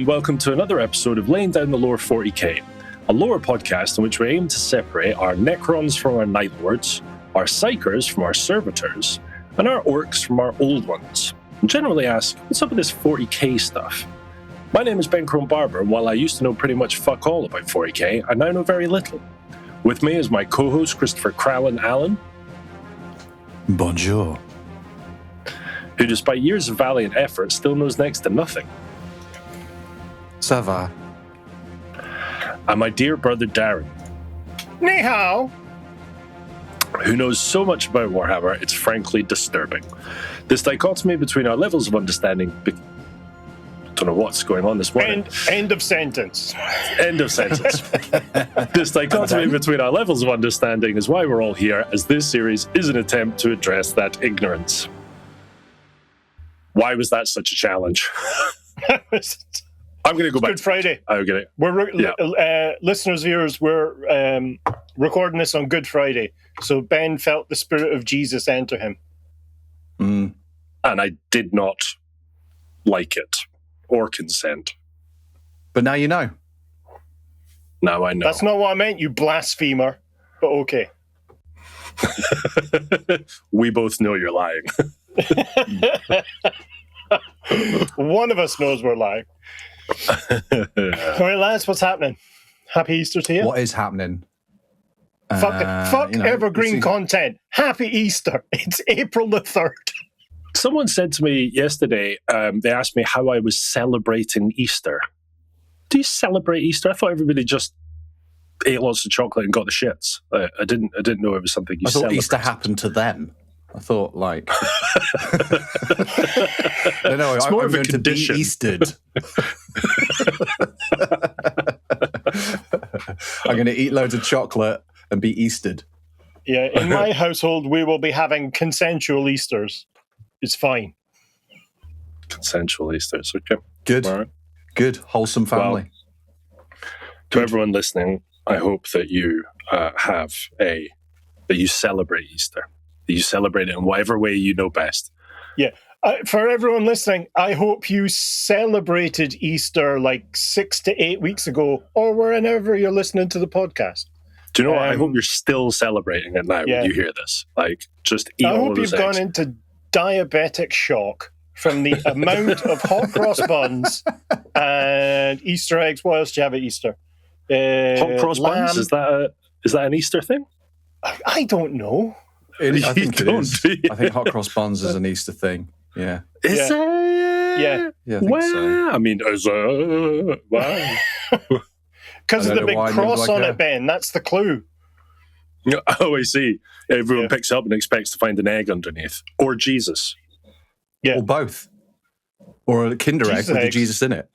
and welcome to another episode of Laying Down the Lore 40K, a lore podcast in which we aim to separate our Necrons from our Night Lords, our Psychers from our Servitors, and our Orcs from our Old Ones, and generally ask, what's up with this 40K stuff? My name is Ben Crone Barber, and while I used to know pretty much fuck all about 40K, I now know very little. With me is my co-host Christopher Crowlin Allen. Bonjour. Who, despite years of valiant effort, still knows next to nothing. Ça va. And my dear brother Darren. Ni hao. Who knows so much about Warhammer, it's frankly disturbing. This dichotomy between our levels of understanding... don't know what's going on this morning. End of sentence. End of sentence. This dichotomy between our levels of understanding is why we're all here, as this series is an attempt to address that ignorance. Why was that such a challenge? I'm going to go back. Good Friday. I'm going to. Listeners, viewers, we're recording this on Good Friday. So Ben felt the spirit of Jesus enter him. And I did not like it or consent. But now you know. Now I know. That's not what I meant, you blasphemer. But okay. We both know you're lying. One of us knows we're lying. All right, lads, what's happening? Happy Easter to you. What is happening? Fuck evergreen content. Happy Easter. It's April the 3rd. Someone said to me yesterday, they asked me how I was celebrating Easter. Do you celebrate Easter? I thought everybody just ate lots of chocolate and got the shits. I didn't know it was something you celebrated. I thought Easter happened to them. I thought, like... no, it's more of a going condition. To be Eastered. I'm going to eat loads of chocolate and be Eastered. Yeah, in my household, we will be having consensual Easters. It's fine. Consensual Easters, okay. Good. All right. Good, wholesome family. Well, to everyone listening, I hope that you that you celebrate Easter. That you celebrate it in whatever way you know best. Yeah. For everyone listening, I hope you celebrated Easter like 6 to 8 weeks ago, or whenever you're listening to the podcast. Do you know what? I hope you're still celebrating it now when you hear this. Like, just eat all of those eggs. I hope you've gone into diabetic shock from the amount of hot cross buns and Easter eggs. What else do you have at Easter? Hot cross buns? Is that an Easter thing? I don't know. I think it is. I think hot cross buns is an Easter thing. Yeah. Is it? Yeah. Yeah, I think so. I mean, wow. Because of the big cross on it, Ben. That's the clue. Oh, I see. Everyone picks up and expects to find an egg underneath. Or Jesus. Yeah. Or both. Or a Kinder egg with the Jesus in it.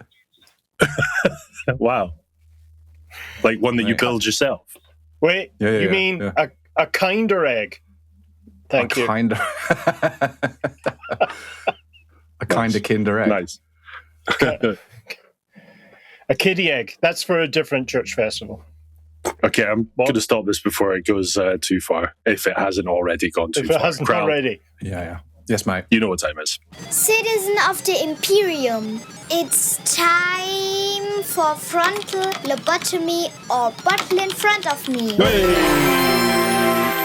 Wow. Like one that you build yourself. Wait, you mean a kinder egg? Thank you. A kind of Kinder egg. Nice. A kiddie egg. That's for a different church festival. Okay, I'm going to stop this before it goes too far, if it hasn't already gone too far. If it hasn't already. Yeah. Yes, mate. You know what time it is. Citizen of the Imperium, it's time for frontal lobotomy or bottle in front of me.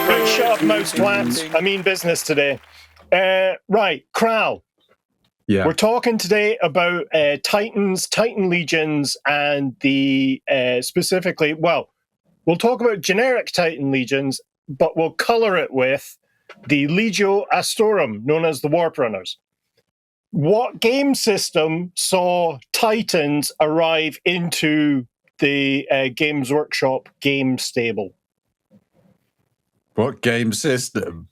Right, shut up, mouse twats. I mean business today. Right, Crow. Yeah. We're talking today about Titans, Titan Legions, and the specifically, we'll talk about generic Titan Legions, but we'll colour it with the Legio Astorum, known as the Warp Runners. What game system saw Titans arrive into the Games Workshop game stable? What game system?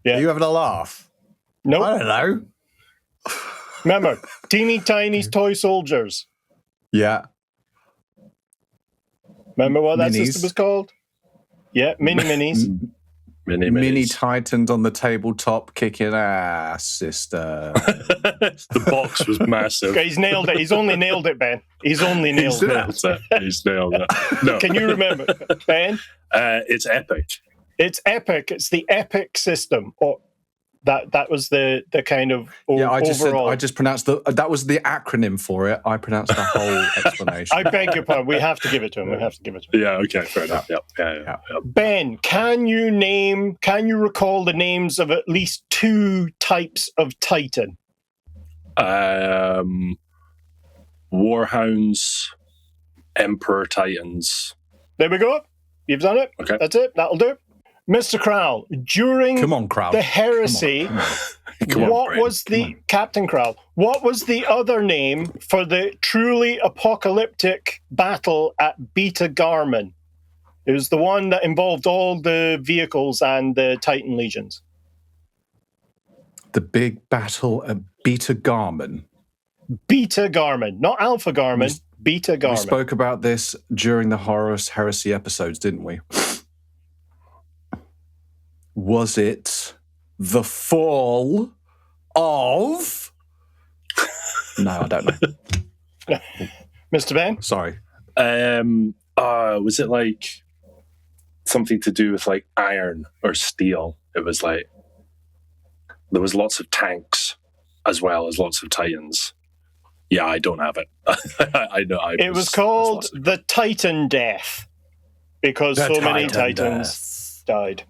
Yeah. Are you having a laugh? Nope. I don't know. Remember, Teeny Tiny Toy Soldiers. Yeah. Remember what that Minis. system was called? Yeah, mini-minis. Mini Titans on the tabletop kicking ass, sister. The box was massive. Okay, he's nailed it. He's only nailed it, Ben. He's only nailed it. He's nailed it. No. Can you remember, Ben? It's epic. It's epic. It's the epic system. Or That was the kind of I just overall. said I just pronounced that was the acronym for it. I pronounced the whole explanation. I beg your pardon. We have to give it to him. Yeah, okay, fair enough. Yeah. Ben, can you recall the names of at least 2 types of Titan? Warhounds, Emperor Titans. There we go. You've done it. Okay. That's it. That'll do. Mr. Crowell, during the heresy, Captain Crowell, what was the other name for the truly apocalyptic battle at Beta Garmin? It was the one that involved all the vehicles and the Titan legions. The big battle at Beta Garmin. Beta Garmin, not Alpha Garmin, Beta Garmin. We spoke about this during the Horus Heresy episodes, didn't we? Was it the fall of... No, I don't know. Mr. Ben? Sorry. Was it like something to do with like iron or steel? It was like there was lots of tanks as well as lots of Titans. Yeah, I don't have it. I know. It was called the Titan Death because so many Titans died.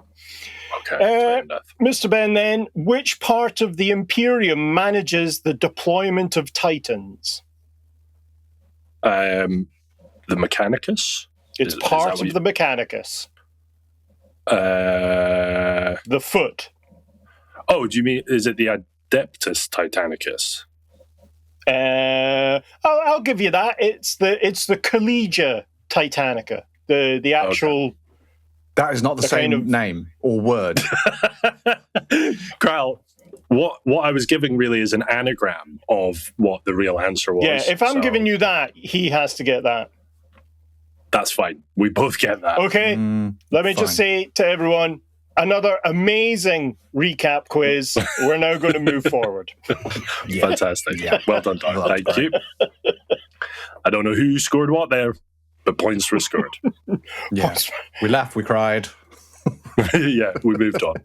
Okay. Mr. Ben, then, which part of the Imperium manages the deployment of Titans? The Mechanicus? It's part of the Mechanicus. The foot. Oh, do you mean, is it the Adeptus Titanicus? I'll give you that. It's the Collegia Titanica. The actual... Okay. That is not the same kind of name or word. Kyle, what I was giving really is an anagram of what the real answer was. Yeah, if I'm giving you that, he has to get that. That's fine. We both get that. Okay, let me just say to everyone, another amazing recap quiz. We're now going to move forward. Fantastic. Yeah. Well done, Darren. Thank you. I don't know who scored what there, but points were scored. Yeah. We laughed, we cried. Yeah, we moved on.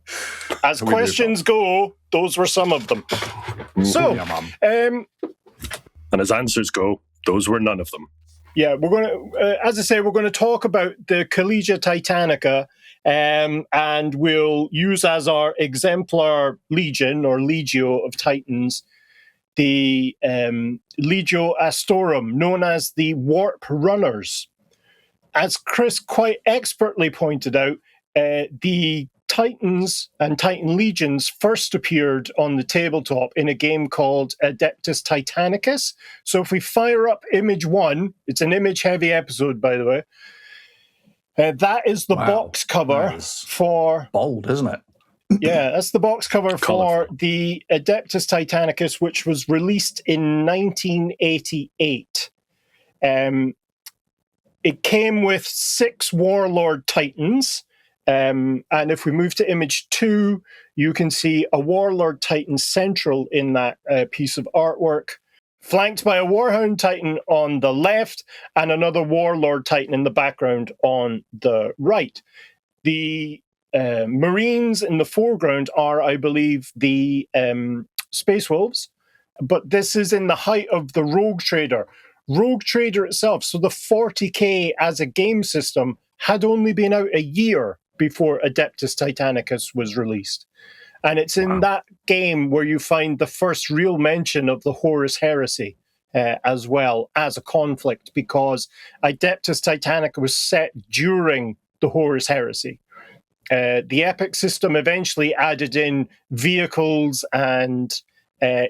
As questions go, those were some of them. So, and as answers go, those were none of them. Yeah, we're going to, as I say, we're going to talk about the Collegia Titanica, and we'll use as our exemplar legion or Legio of Titans the Legio Astorum, known as the Warp Runners. As Chris quite expertly pointed out, the Titans and Titan Legions first appeared on the tabletop in a game called Adeptus Titanicus. So if we fire up image 1, it's an image-heavy episode, by the way. That is the box cover for... Bold, isn't it? Yeah, that's the box cover for the Adeptus Titanicus, which was released in 1988. It came with 6 Warlord Titans. And if we move to image 2, you can see a Warlord Titan central in that piece of artwork, flanked by a Warhound Titan on the left and another Warlord Titan in the background on the right. The Marines in the foreground are, I believe, the Space Wolves, but this is in the height of the Rogue Trader. Rogue Trader itself, so the 40K as a game system, had only been out a year before Adeptus Titanicus was released. And it's in that game where you find the first real mention of the Horus Heresy as well as a conflict, because Adeptus Titanica was set during the Horus Heresy. The Epic system eventually added in vehicles and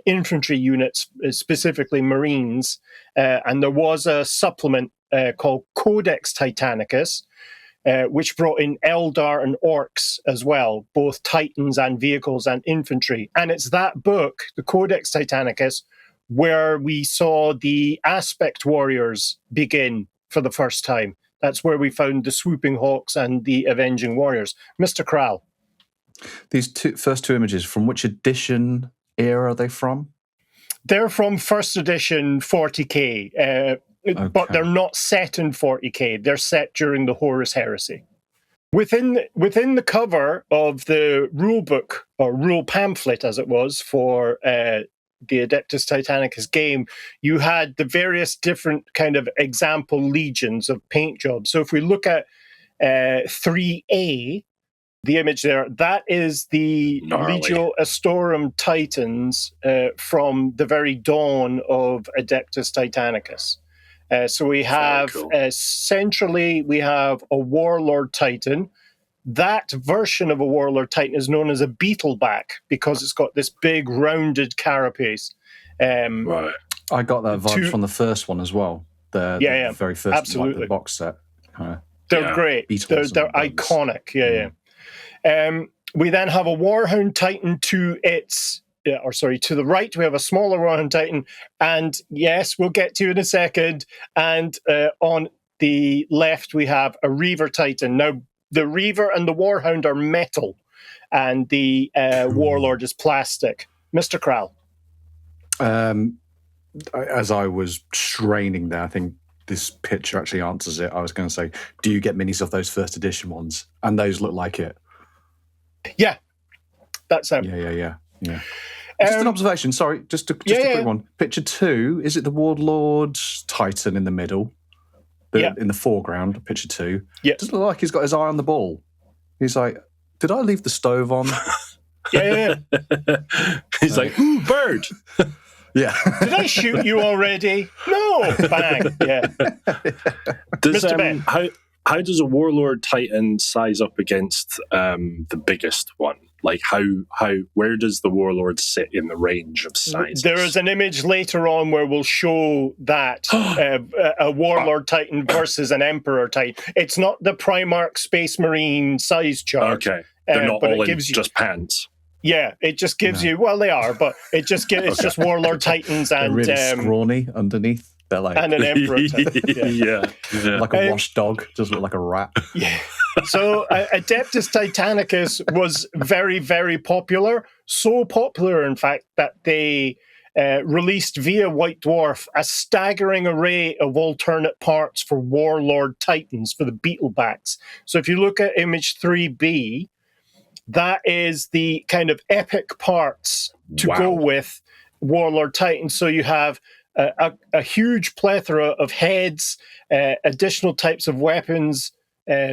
infantry units, specifically Marines, and there was a supplement called Codex Titanicus, which brought in Eldar and Orcs as well, both Titans and vehicles and infantry. And it's that book, the Codex Titanicus, where we saw the Aspect Warriors begin for the first time. That's where we found the Swooping Hawks and the Avenging Warriors. Mr. Krall. These first two images, from which edition era are they from? They're from first edition 40K, but they're not set in 40K. They're set during the Horus Heresy. Within the cover of the rule book, or rule pamphlet as it was, for the Adeptus Titanicus game, you had the various different kind of example legions of paint jobs. So if we look at 3A, the image there, that is the Legio Astorum Titans from the very dawn of Adeptus Titanicus. So we have, centrally, we have a Warlord Titan. That version of a Warlord Titan is known as a beetleback because it's got this big rounded carapace. Right. I got that vibe from the first one as well. The very first absolutely. Like, the box set. They're great. They're iconic. We then have a Warhound Titan to its... to the right, we have a smaller Warhound Titan, and yes, we'll get to in a second. And on the left, we have a Reaver Titan. Now, the Reaver and the Warhound are metal, and the Warlord is plastic. Mr. Krall. As I was straining there, I think this picture actually answers it. I was going to say, do you get minis of those first edition ones? And those look like it. Yeah, that's it. Yeah. Just an observation. Sorry, just a quick one. Picture 2, is it the Warlord Titan in the middle? In the foreground, picture 2. Yeah. Does it look like he's got his eye on the ball? He's like, did I leave the stove on? Yeah. He's like, ooh, bird. Yeah. Did I shoot you already? No. Bang. Yeah. How does a Warlord Titan size up against the biggest one? Like, where does the Warlord sit in the range of sizes? There is an image later on where we'll show that a Warlord Titan versus an Emperor Titan. It's not the Primarch Space Marine size chart. Okay, they're not all in just pants. Yeah, it just gives you. Well, they are, but it just gives. It's just Warlord Titans and really scrawny underneath. They're like, and an Emperor Titan. Yeah. Like a washed dog, doesn't look like a rat. Yeah. So Adeptus Titanicus was very, very popular. So popular, in fact, that they released via White Dwarf a staggering array of alternate parts for Warlord Titans, for the Beetlebacks. So if you look at image 3B, that is the kind of epic parts to go with Warlord Titan. So you have a huge plethora of heads, additional types of weapons,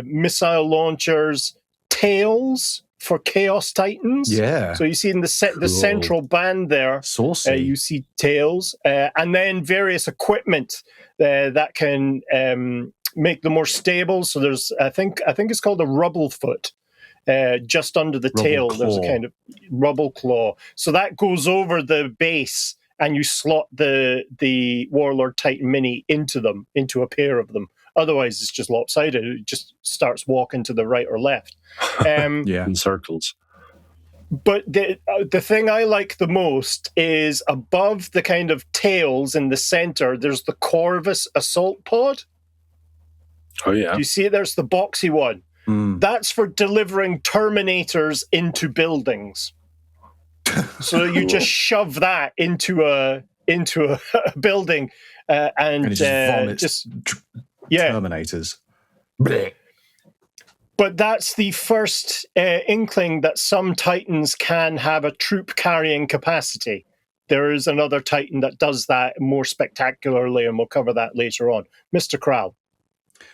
missile launchers, tails for Chaos Titans. Yeah. So you see in the central band there, you see tails, and then various equipment that can make them more stable. So there's, I think it's called a rubble foot. Just under the tail, there's a kind of rubble claw. So that goes over the base, and you slot the Warlord Titan mini into a pair of them. Otherwise, it's just lopsided. It just starts walking to the right or left. In circles. But the thing I like the most is above the kind of tails in the center, there's the Corvus Assault Pod. Oh, yeah. Do you see it? There's the boxy one. That's for delivering Terminators into buildings. So you just shove that into a building and it just vomits Terminators. But that's the first inkling that some Titans can have a troop carrying capacity. There is another Titan that does that more spectacularly, and we'll cover that later on. Mr. Krall.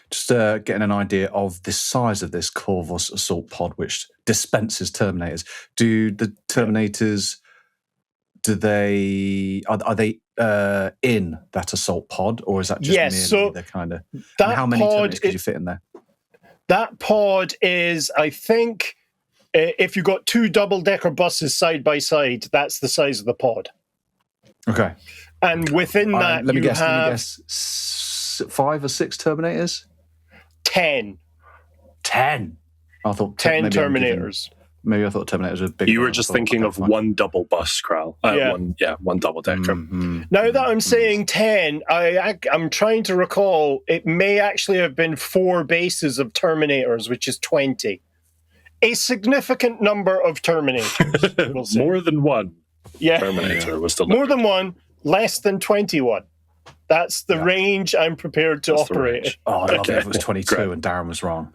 Just getting an idea of the size of this Corvus Assault Pod, which dispenses Terminators. Do the Terminators, are they in that assault pod, or is that just merely the kind of... How many Terminators could you fit in there? That pod is, I think, if you got 2 double-decker buses side by side, that's the size of the pod. Okay. And within that, let me guess, 5 or 6 Terminators? 10. 10? I thought 10 Terminators. Maybe I thought Terminators were big. You were just thinking of one double bus, Krall. One double decker. Mm-hmm. Now that I'm saying 10, I'm trying to recall, it may actually have been 4 bases of Terminators, which is 20. A significant number of Terminators. We'll say. More than one Terminator was delivered. More than one, less than 21. That's the range I'm prepared to operate. Oh, I love it if it was 22 and Darren was wrong.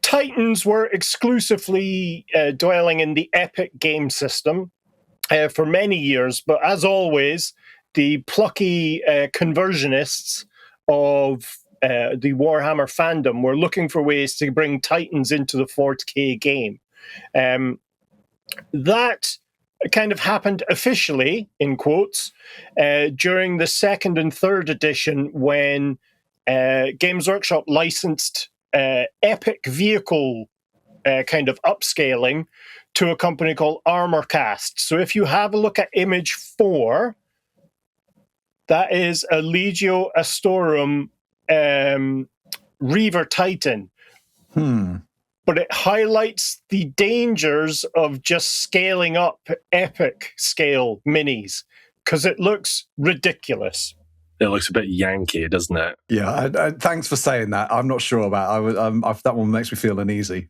Titans were exclusively dwelling in the Epic game system for many years, but as always, the plucky conversionists of the Warhammer fandom were looking for ways to bring Titans into the 40K game. That kind of happened officially, in quotes, during the second and third edition when Games Workshop licensed epic vehicle kind of upscaling to a company called Armorcast. So if you have a look at image 4, that is a Legio Astorum Reaver Titan. But it highlights the dangers of just scaling up epic scale minis because it looks ridiculous. It looks a bit Yankee, doesn't it? Yeah, thanks for saying that. I'm not sure about it. That one makes me feel uneasy.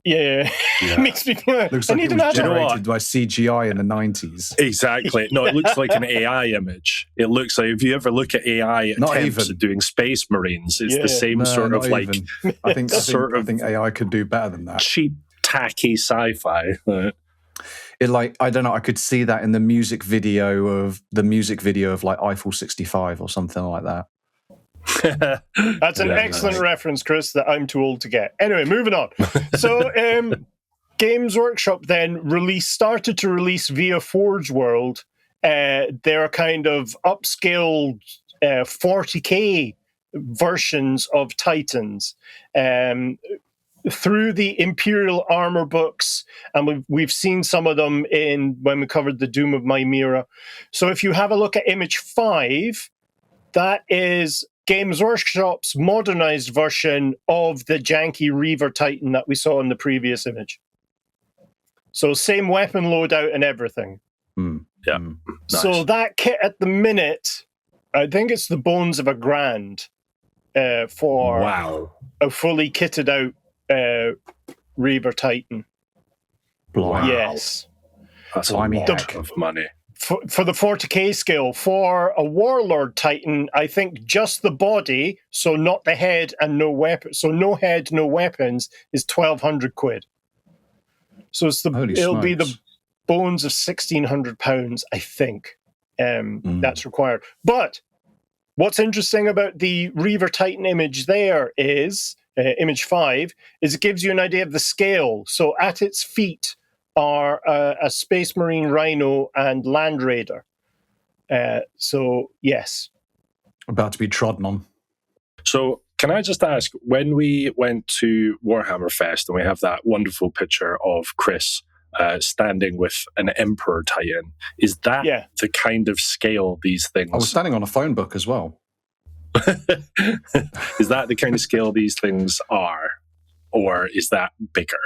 Yeah. It makes me feel... Looks like it was generated by CGI in the 90s. Exactly. No, it looks like an AI image. It looks like, if you ever look at AI attempts at doing Space Marines, it's the same sort of like... I think AI could do better than that. Cheap, tacky sci-fi. I don't know, I could see that in the music video of like Eiffel 65 or something like that. That's an excellent reference, Chris, that I'm too old to get. Anyway, moving on. So Games Workshop then started to release via Forge World their kind of upscaled 40K versions of Titans through the Imperial armor books, and we've seen some of them when we covered the Doom of Mimera. So if you have a look at image 5, that is Games Workshop's modernized version of the janky Reaver Titan that we saw in the previous image. So same weapon loadout and everything. Yeah. Nice. So that kit at the minute, I think it's the bones of $1,000 for a fully kitted out Reaver Titan. Wow. Yes. That's a lot of money. For the 40K scale, for a Warlord Titan, I think just the body, so not the head and no weapon, so no head, no weapons, is £1,200. So it'll be the bones of £1,600, I think. That's required. But what's interesting about the Reaver Titan image there is, image 5, is it gives you an idea of the scale. So at its feet are a Space Marine Rhino and Land Raider. So, yes. About to be trodden on. So, can I just ask, when we went to Warhammer Fest and we have that wonderful picture of Chris standing with an Emperor Titan, is that the kind of scale these things... I was standing on a phone book as well. Is that the kind of scale these things are? Or is that bigger?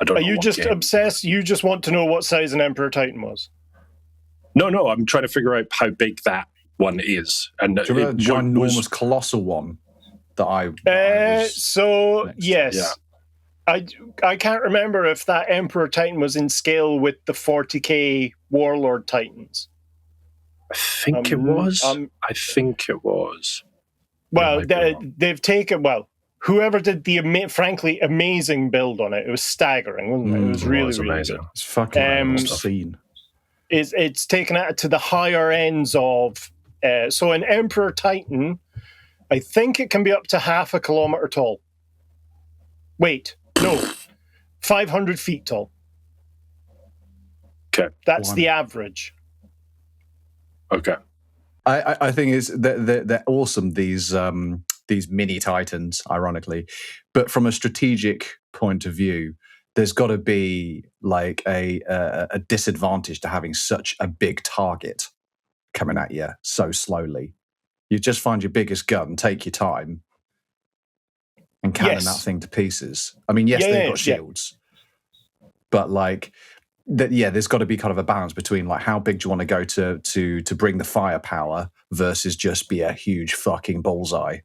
I don't know. Are you just obsessed? You just want to know what size an Emperor Titan was? No, I'm trying to figure out how big that one is. And do you remember the ginormous colossal one that I yes. Yeah. I can't remember if that Emperor Titan was in scale with the 40K Warlord Titans. I think it was. I think it was. Well, they've taken... Well, whoever did the frankly amazing build on it, it was staggering, wasn't it? It was really amazing. Good. It's fucking obscene. It's taken it to the higher ends of... so an Emperor Titan, I think it can be up to 0.5 kilometer tall. Wait, no. 500 feet tall. Okay. That's the average. Okay. I think they're awesome, these mini Titans, ironically. But from a strategic point of view, there's got to be like a disadvantage to having such a big target coming at you so slowly. You just find your biggest gun, take your time, and cannon that thing to pieces. I mean, they've got shields, but like... there's got to be kind of a balance between like how big do you want to go to bring the firepower versus just be a huge fucking bullseye.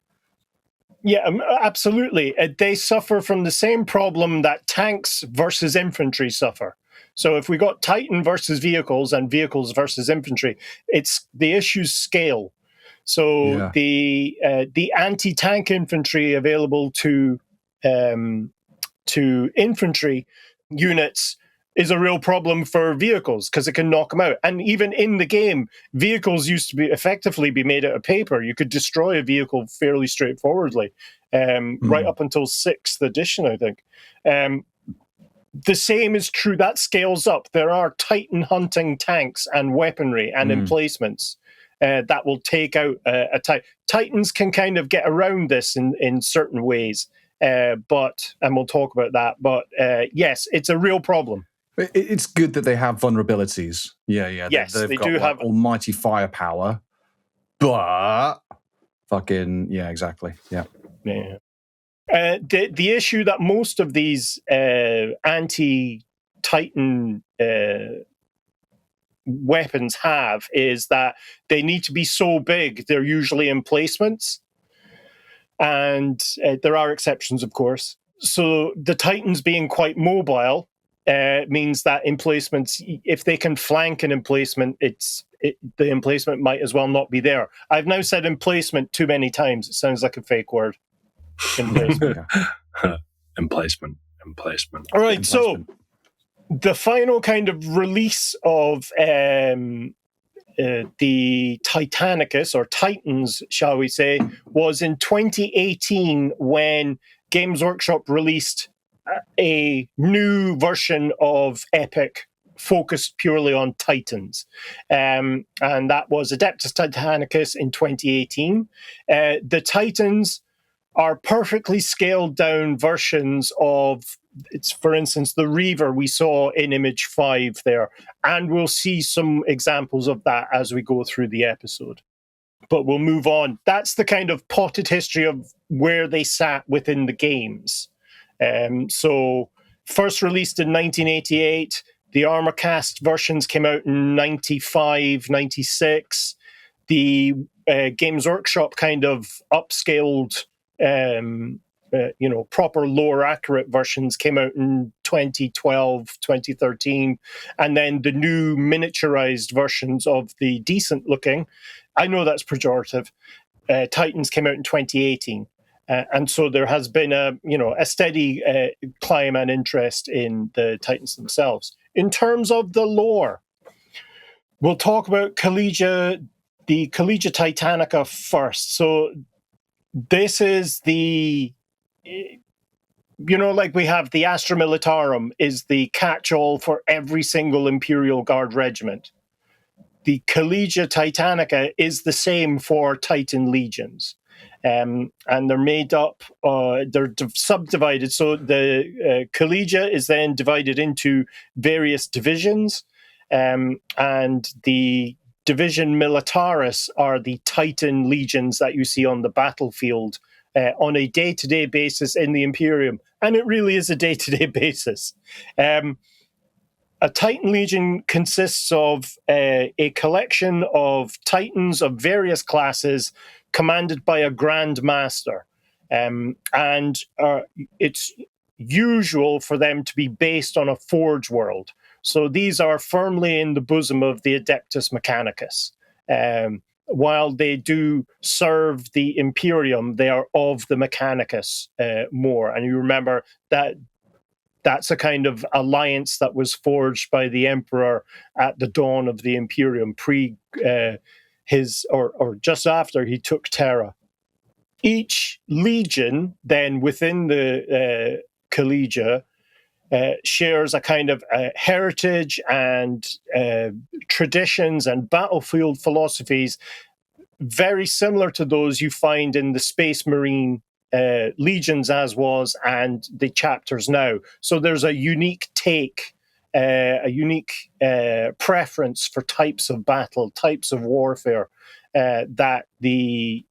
Yeah, absolutely. They suffer from the same problem that tanks versus infantry suffer. So if we got Titan versus vehicles and vehicles versus infantry, it's the issue's scale. So the anti-tank infantry available to infantry units is a real problem for vehicles because it can knock them out. And even in the game, vehicles used to be effectively be made out of paper. You could destroy a vehicle fairly straightforwardly, right up until 6th edition, I think. The same is true. That scales up. There are Titan hunting tanks and weaponry and emplacements that will take out a Titan. Titans can kind of get around this in certain ways, and we'll talk about that. But yes, it's a real problem. It's good that they have vulnerabilities. Yeah. Yes, they've they got, do have almighty firepower, but fucking exactly. Yeah. The issue that most of these anti-Titan weapons have is that they need to be so big. They're usually emplacements, and there are exceptions, of course. So the Titans being quite mobile means that emplacements, if they can flank an emplacement, the emplacement might as well not be there. I've now said emplacement too many times. It sounds like a fake word. Emplacement. Emplacement. All right, so the final kind of release of the Titanicus, or Titans, shall we say, was in 2018 when Games Workshop released a new version of Epic focused purely on Titans. And that was Adeptus Titanicus in 2018. The Titans are perfectly scaled down versions of, for instance, the Reaver we saw in Image 5 there. And we'll see some examples of that as we go through the episode. But we'll move on. That's the kind of potted history of where they sat within the games. So first released in 1988, the Armor Cast versions came out in 95, 96. The Games Workshop kind of upscaled, proper lore accurate versions came out in 2012, 2013. And then the new miniaturized versions of the decent looking, I know that's pejorative, Titans came out in 2018. And so there has been a steady climb and interest in the Titans themselves. In terms of the lore, we'll talk about the Collegia Titanica first. So this is like we have the Astra Militarum is the catch-all for every single Imperial Guard regiment. The Collegia Titanica is the same for Titan legions. And they're made up, they're subdivided. So the Collegia is then divided into various divisions, and the Division Militaris are the Titan legions that you see on the battlefield on a day-to-day basis in the Imperium. And it really is a day-to-day basis. A Titan Legion consists of a collection of Titans of various classes commanded by a Grand Master. And it's usual for them to be based on a forge world. So these are firmly in the bosom of the Adeptus Mechanicus. While they do serve the Imperium, they are of the Mechanicus more. And you remember that that's a kind of alliance that was forged by the Emperor at the dawn of the Imperium, or just after he took Terra. Each legion then within the Collegia shares a kind of heritage and traditions and battlefield philosophies very similar to those you find in the Space Marine legions as was and the chapters now. So there's a unique take, a unique preference for types of battle, types of warfare that the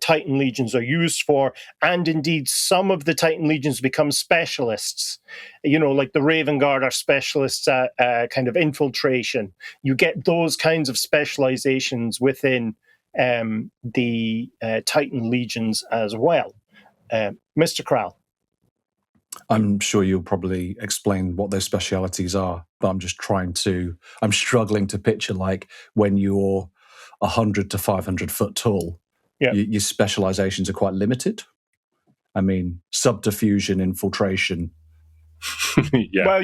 Titan legions are used for, and indeed some of the Titan legions become specialists. Like the Raven Guard are specialists at kind of infiltration. You get those kinds of specializations within the Titan legions as well. Mr. Krall. I'm sure you'll probably explain what those specialities are, but I'm struggling to picture like when you're 100 to 500 foot tall, Yeah. your specializations are quite limited. I mean, subdiffusion, infiltration. Yeah. Well,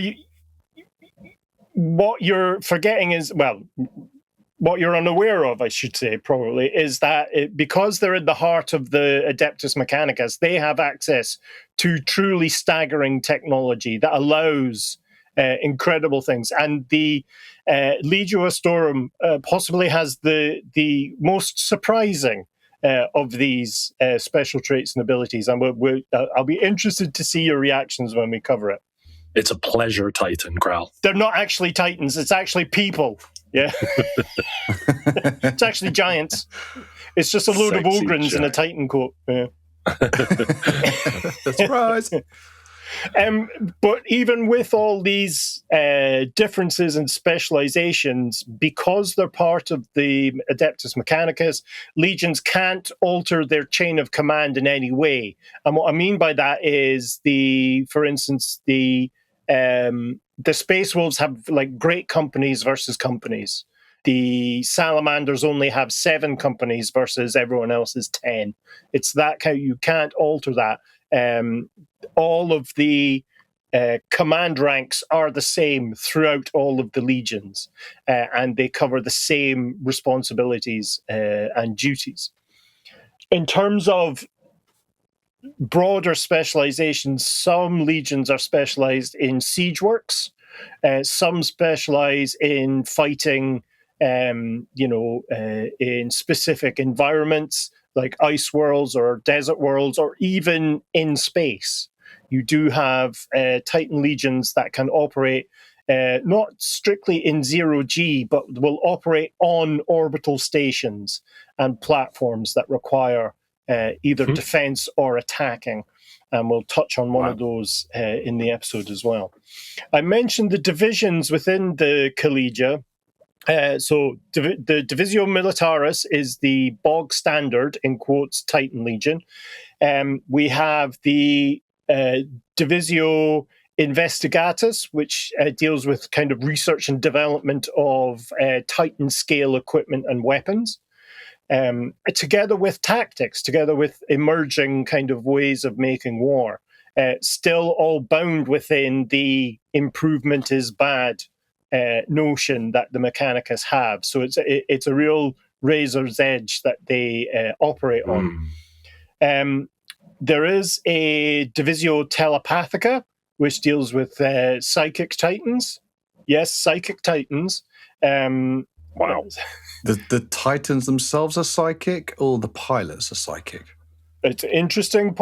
what you're forgetting is, well, what you're unaware of, I should say, probably, is that because they're in the heart of the Adeptus Mechanicus, they have access to truly staggering technology that allows incredible things. And the Legio Astorum possibly has the most surprising of these special traits and abilities. And I'll be interested to see your reactions when we cover it. It's a pleasure Titan, Kral. They're not actually Titans, it's actually people. Yeah. It's actually giants. It's just a load of Sexy Ogrins in a Titan coat. Yeah. Surprise! But even with all these differences and specializations, because they're part of the Adeptus Mechanicus, legions can't alter their chain of command in any way. And what I mean by that is for instance, the Space Wolves have like great companies versus companies. The Salamanders only have 7 companies versus everyone else's 10. It's that kind. You can't alter that. All of the command ranks are the same throughout all of the legions, and they cover the same responsibilities and duties. In terms of broader specializations, some legions are specialized in siege works, some specialize in fighting in specific environments like ice worlds or desert worlds, or even in space. You do have Titan legions that can operate not strictly in 0G, but will operate on orbital stations and platforms that require either defense or attacking. And we'll touch on one of those in the episode as well. I mentioned the divisions within the Collegia. So the Divisio Militaris is the bog standard, in quotes, Titan Legion. We have the Divisio Investigatus, which deals with kind of research and development of Titan scale equipment and weapons. Together with tactics, together with emerging kind of ways of making war, still all bound within the improvement is bad notion that the Mechanicus have. So it's a real razor's edge that they operate on. There is a Divisio Telepathica, which deals with psychic Titans. Yes, psychic Titans. Wow. The Titans themselves are psychic, or the pilots are psychic? It's an interesting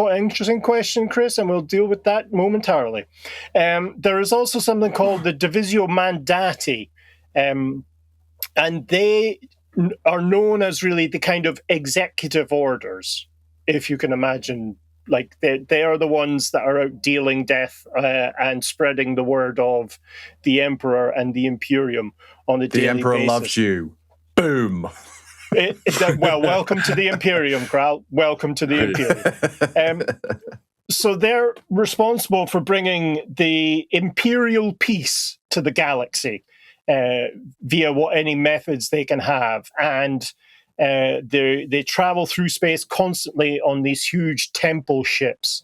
question, Chris, and we'll deal with that momentarily. There is also something called the Divisio Mandati, and they are known as really the kind of executive orders, if you can imagine. Like they are the ones that are out dealing death and spreading the word of the Emperor and the Imperium on a daily basis. The Emperor loves you. Boom. Well, welcome to the Imperium, Kral. Welcome to the Imperium. So they're responsible for bringing the imperial peace to the galaxy via any methods they can have. And they travel through space constantly on these huge temple ships,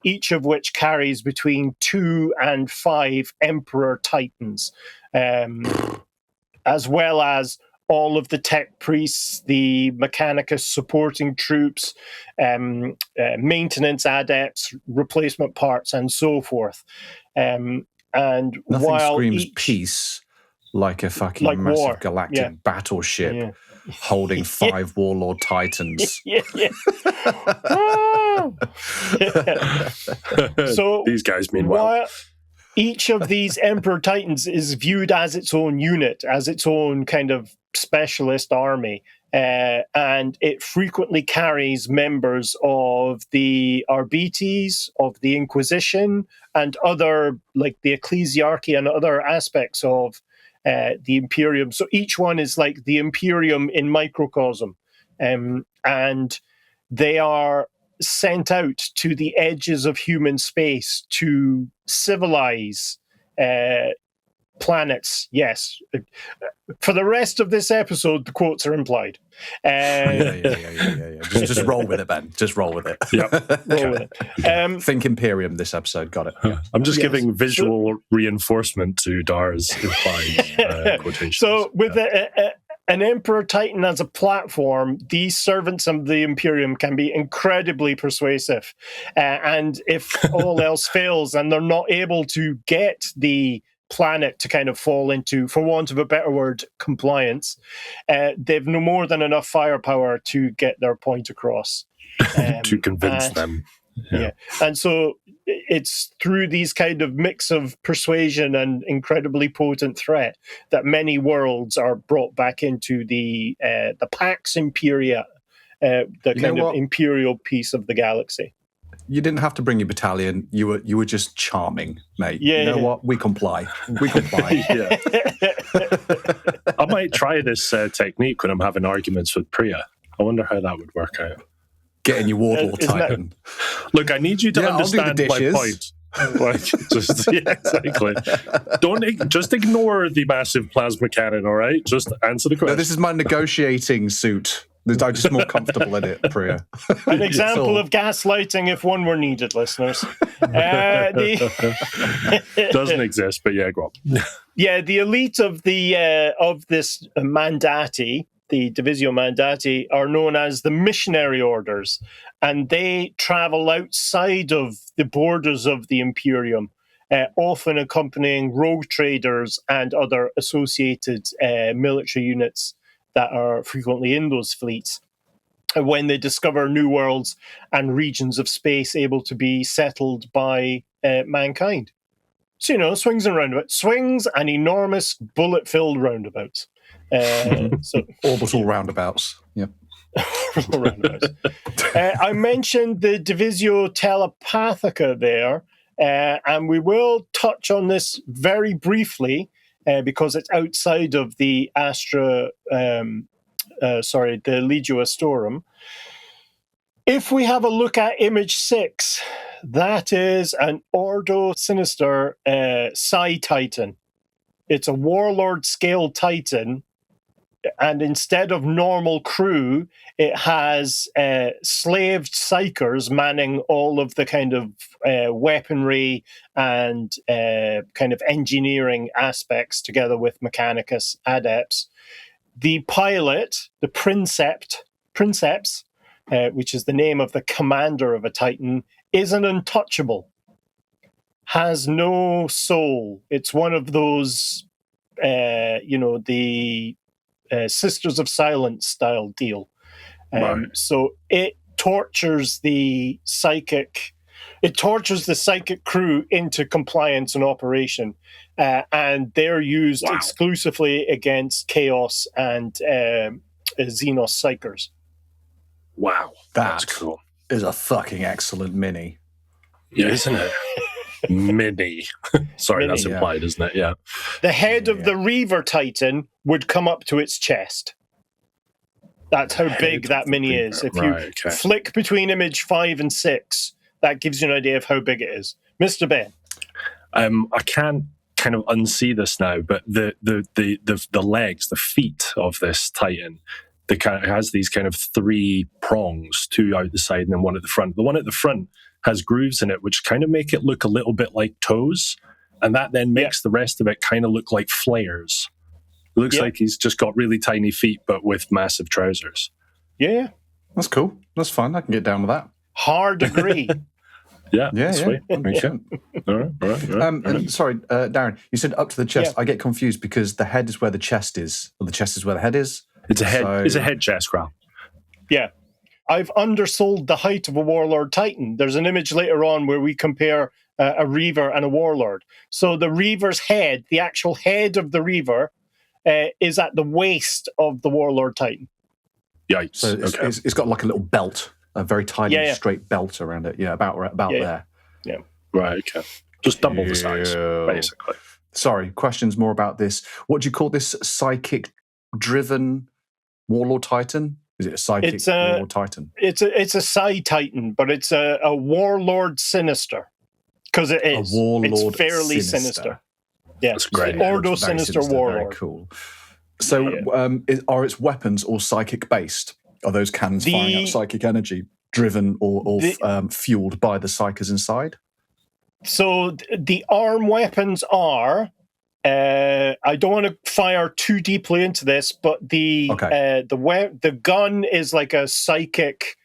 each of which carries between 2 and 5 Emperor Titans, as well as all of the tech priests, the Mechanicus supporting troops, maintenance adepts, replacement parts, and so forth. And nothing while screams peace like a fucking like massive war. galactic battleship holding 5 Warlord Titans. So these guys mean well. Each of these Emperor Titans is viewed as its own unit, as its own kind of specialist army, and it frequently carries members of the Arbites, of the Inquisition, and other, like the Ecclesiarchy and other aspects of the Imperium. So each one is like the Imperium in microcosm, and they are sent out to the edges of human space to civilize planets, yes. For the rest of this episode, the quotes are implied. Yeah. Just roll with it, Ben. Just roll with it. Yep. Roll with it. Think Imperium this episode. Got it. Yeah. I'm just giving visual reinforcement to Dar's implied quotations. So with an Emperor Titan as a platform, these servants of the Imperium can be incredibly persuasive. And if all else fails and they're not able to get the planet to kind of fall into, for want of a better word, compliance, they've no more than enough firepower to get their point across. To convince them. Yeah. And so it's through these kind of mix of persuasion and incredibly potent threat that many worlds are brought back into the Pax Imperia, the kind of imperial piece of the galaxy. You didn't have to bring your battalion. You were just charming, mate. Yeah, you know what? We comply. We comply. Yeah. I might try this technique when I'm having arguments with Priya. I wonder how that would work out. Getting your Warlord Titan. Look, I need you to understand my point. Like, exactly. Don't just ignore the massive plasma cannon. All right, just answer the question. No, this is my negotiating suit. I'm just more comfortable in it, Priya. An example of gaslighting if one were needed, listeners. Doesn't exist, but yeah, go on. Yeah, the elite of this mandati, the Divisio Mandati, are known as the missionary orders, and they travel outside of the borders of the Imperium, often accompanying rogue traders and other associated military units that are frequently in those fleets when they discover new worlds and regions of space able to be settled by mankind. So, swings and roundabouts. Swings and enormous bullet-filled roundabouts. Orbital roundabouts. Yep. Roundabouts. I mentioned the Divisio Telepathica there, and we will touch on this very briefly, because it's outside of the the Legio Astorum. If we have a look at image 6, that is an Ordo Sinister Psi Titan. It's a Warlord scale Titan, and instead of normal crew, it has slaved psychers manning all of the kind of weaponry and kind of engineering aspects together with Mechanicus adepts. The pilot, the Princeps, which is the name of the commander of a Titan, is an untouchable. Has no soul. It's one of those, the Sisters of Silence style deal. Right. So it tortures the psychic crew into compliance and operation, and they're used exclusively against Chaos and Xenos psychers. Wow, that's cool. Is a fucking excellent mini. Yeah, isn't it? Mini. Sorry, that's implied, isn't it? Yeah. The head of the Reaver Titan would come up to its chest. That's how big that mini is. If you flick between image 5 and 6, that gives you an idea of how big it is. Mr. Ben. I can't kind of unsee this now, but the legs, the feet of this Titan, it has these kind of 3 prongs, 2 out the side and then 1 at the front. The one at the front has grooves in it, which kind of make it look a little bit like toes, and that then makes the rest of it kind of look like flares. It looks like he's just got really tiny feet, but with massive trousers. Yeah. That's cool. That's fine. I can get down with that. Hard agree. Yeah. Sweet. All right. Sorry, Darren, you said up to the chest. I get confused because the head is where the chest is, or the chest is where the head is. It's a head. It's a head chest crown. Yeah. I've undersold the height of a Warlord Titan. There's an image later on where we compare a Reaver and a Warlord. So the Reaver's head, the actual head of the Reaver, is at the waist of the Warlord Titan. Yikes. So it's got like a little belt, a very tiny straight belt around it. Yeah, about there. Yeah. Right, okay. Just double the size, basically. Sorry, questions more about this. What do you call this psychic-driven Warlord Titan? Is it a psychic Warlord Titan? It's a Psi Titan, but it's a Warlord Sinister. Because it is. A Warlord it's fairly sinister. Yeah, That's great. Ordo Looks very Sinister Very Warlord. cool. So, are its weapons all psychic based? Are those cannons firing out psychic energy, driven or fueled by the psychers inside? So the arm weapons are. I don't want to fire too deeply into this, but the gun is like a psychic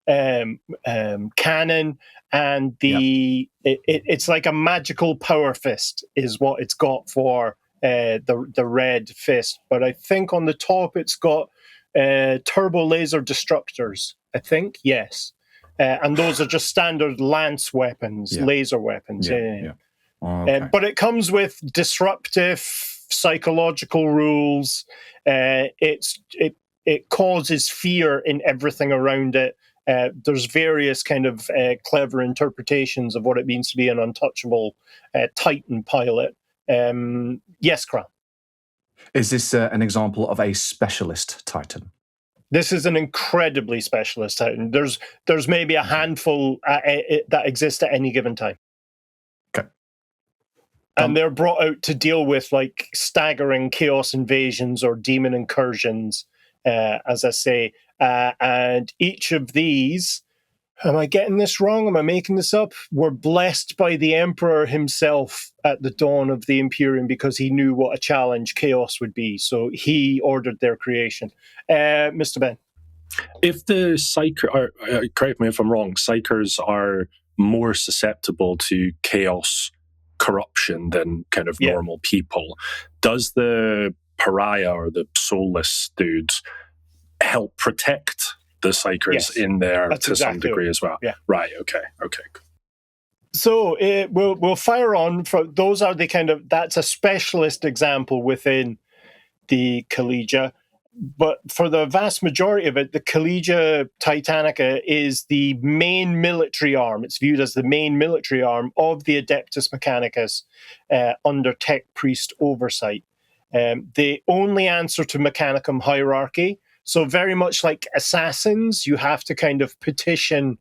cannon, and it's like a magical power fist is what it's got for the red fist. But I think on the top it's got turbo laser destructors. I think, yes. And those are just standard lance weapons, laser weapons. Okay. But it comes with disruptive psychological rules. It causes fear in everything around it. There's various kind of clever interpretations of what it means to be an untouchable Titan pilot. Yes, Kran. Is this an example of a specialist Titan? This is an incredibly specialist Titan. There's maybe a handful that exist at any given time. Okay. And they're brought out to deal with like staggering chaos invasions or demon incursions, as I say. And each of these, am I getting this wrong? Am I making this up? Were blessed by the Emperor himself at the dawn of the Imperium because he knew what a challenge chaos would be. So he ordered their creation. Mr. Ben. If the psyker, correct me if I'm wrong, psychers are more susceptible to chaos corruption than kind of normal people, does the pariah or the soulless dudes help protect the psychers in there to some degree as well? Yeah. Right. Okay. So we'll fire on. Those are the kind of, that's a specialist example within the Collegia. But for the vast majority of it, the Collegia Titanica is the main military arm. It's viewed as the main military arm of the Adeptus Mechanicus under Tech Priest oversight. They only answer to Mechanicum hierarchy. So very much like assassins, you have to kind of petition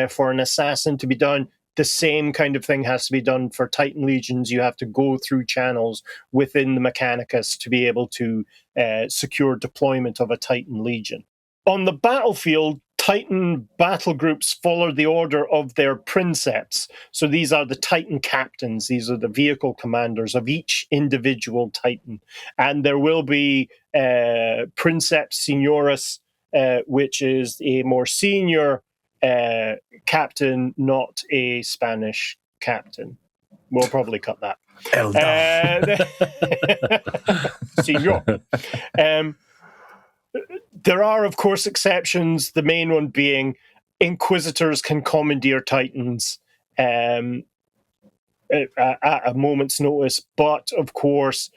for an assassin to be done. The same kind of thing has to be done for Titan Legions. You have to go through channels within the Mechanicus to be able to secure deployment of a Titan Legion. On the battlefield, Titan battle groups follow the order of their Princeps. So these are the Titan captains. These are the vehicle commanders of each individual Titan. And there will be Princeps Senioris, which is a more senior captain, not a Spanish captain. We'll probably cut that. Senor. There are, of course, exceptions. The main one being Inquisitors can commandeer Titans at a moment's notice. But, of course,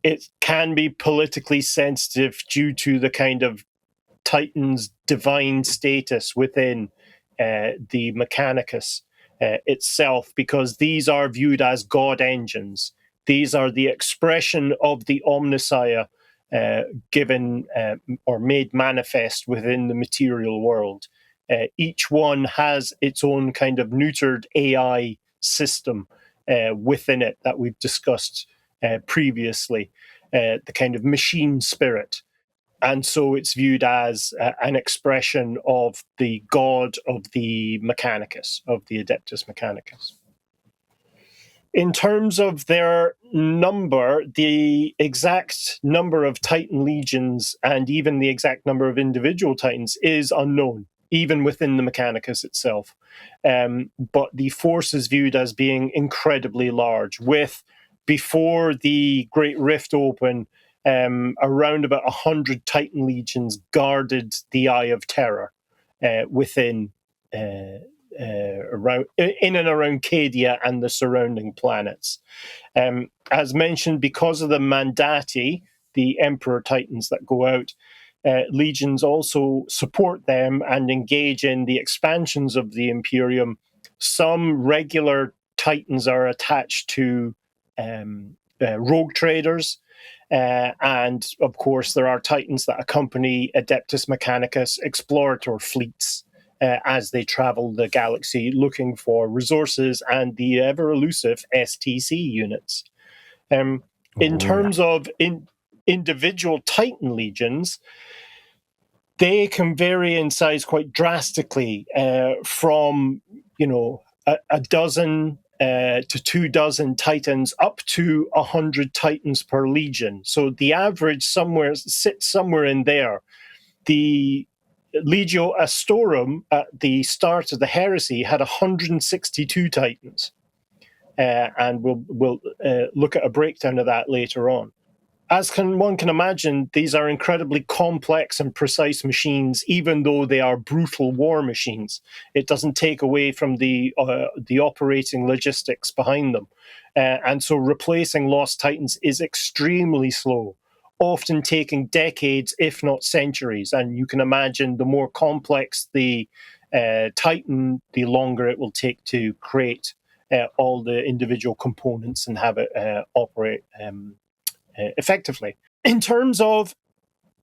it can be politically sensitive due to the kind of Titan's divine status within the Mechanicus itself, because these are viewed as god engines. These are the expression of the Omnissiah given or made manifest within the material world. Each one has its own kind of neutered AI system within it that we've discussed previously, the kind of machine spirit. And so it's viewed as an expression of the god of the Mechanicus, of the Adeptus Mechanicus. In terms of their number, the exact number of Titan legions and even the exact number of individual Titans is unknown, even within the Mechanicus itself. But the force is viewed as being incredibly large, with, before the Great Rift open, around about 100 Titan legions guarded the Eye of Terror within around in and around Cadia and the surrounding planets. As mentioned, because of the Mandati, the Emperor Titans that go out, legions also support them and engage in the expansions of the Imperium. Some regular Titans are attached to rogue traders. And of course, there are Titans that accompany Adeptus Mechanicus explorator fleets as they travel the galaxy looking for resources and the ever elusive STC units. In terms of individual Titan legions, they can vary in size quite drastically from, a dozen to 24 Titans up to 100 Titans per legion. So the average sits somewhere in there. The Legio Astorum at the start of the Heresy had 162 Titans. And we'll look at a breakdown of that later on. As one can imagine, these are incredibly complex and precise machines, even though they are brutal war machines. It doesn't take away from the operating logistics behind them. And so replacing lost Titans is extremely slow, often taking decades, if not centuries. And you can imagine the more complex the Titan, the longer it will take to create all the individual components and have it operate effectively. In terms of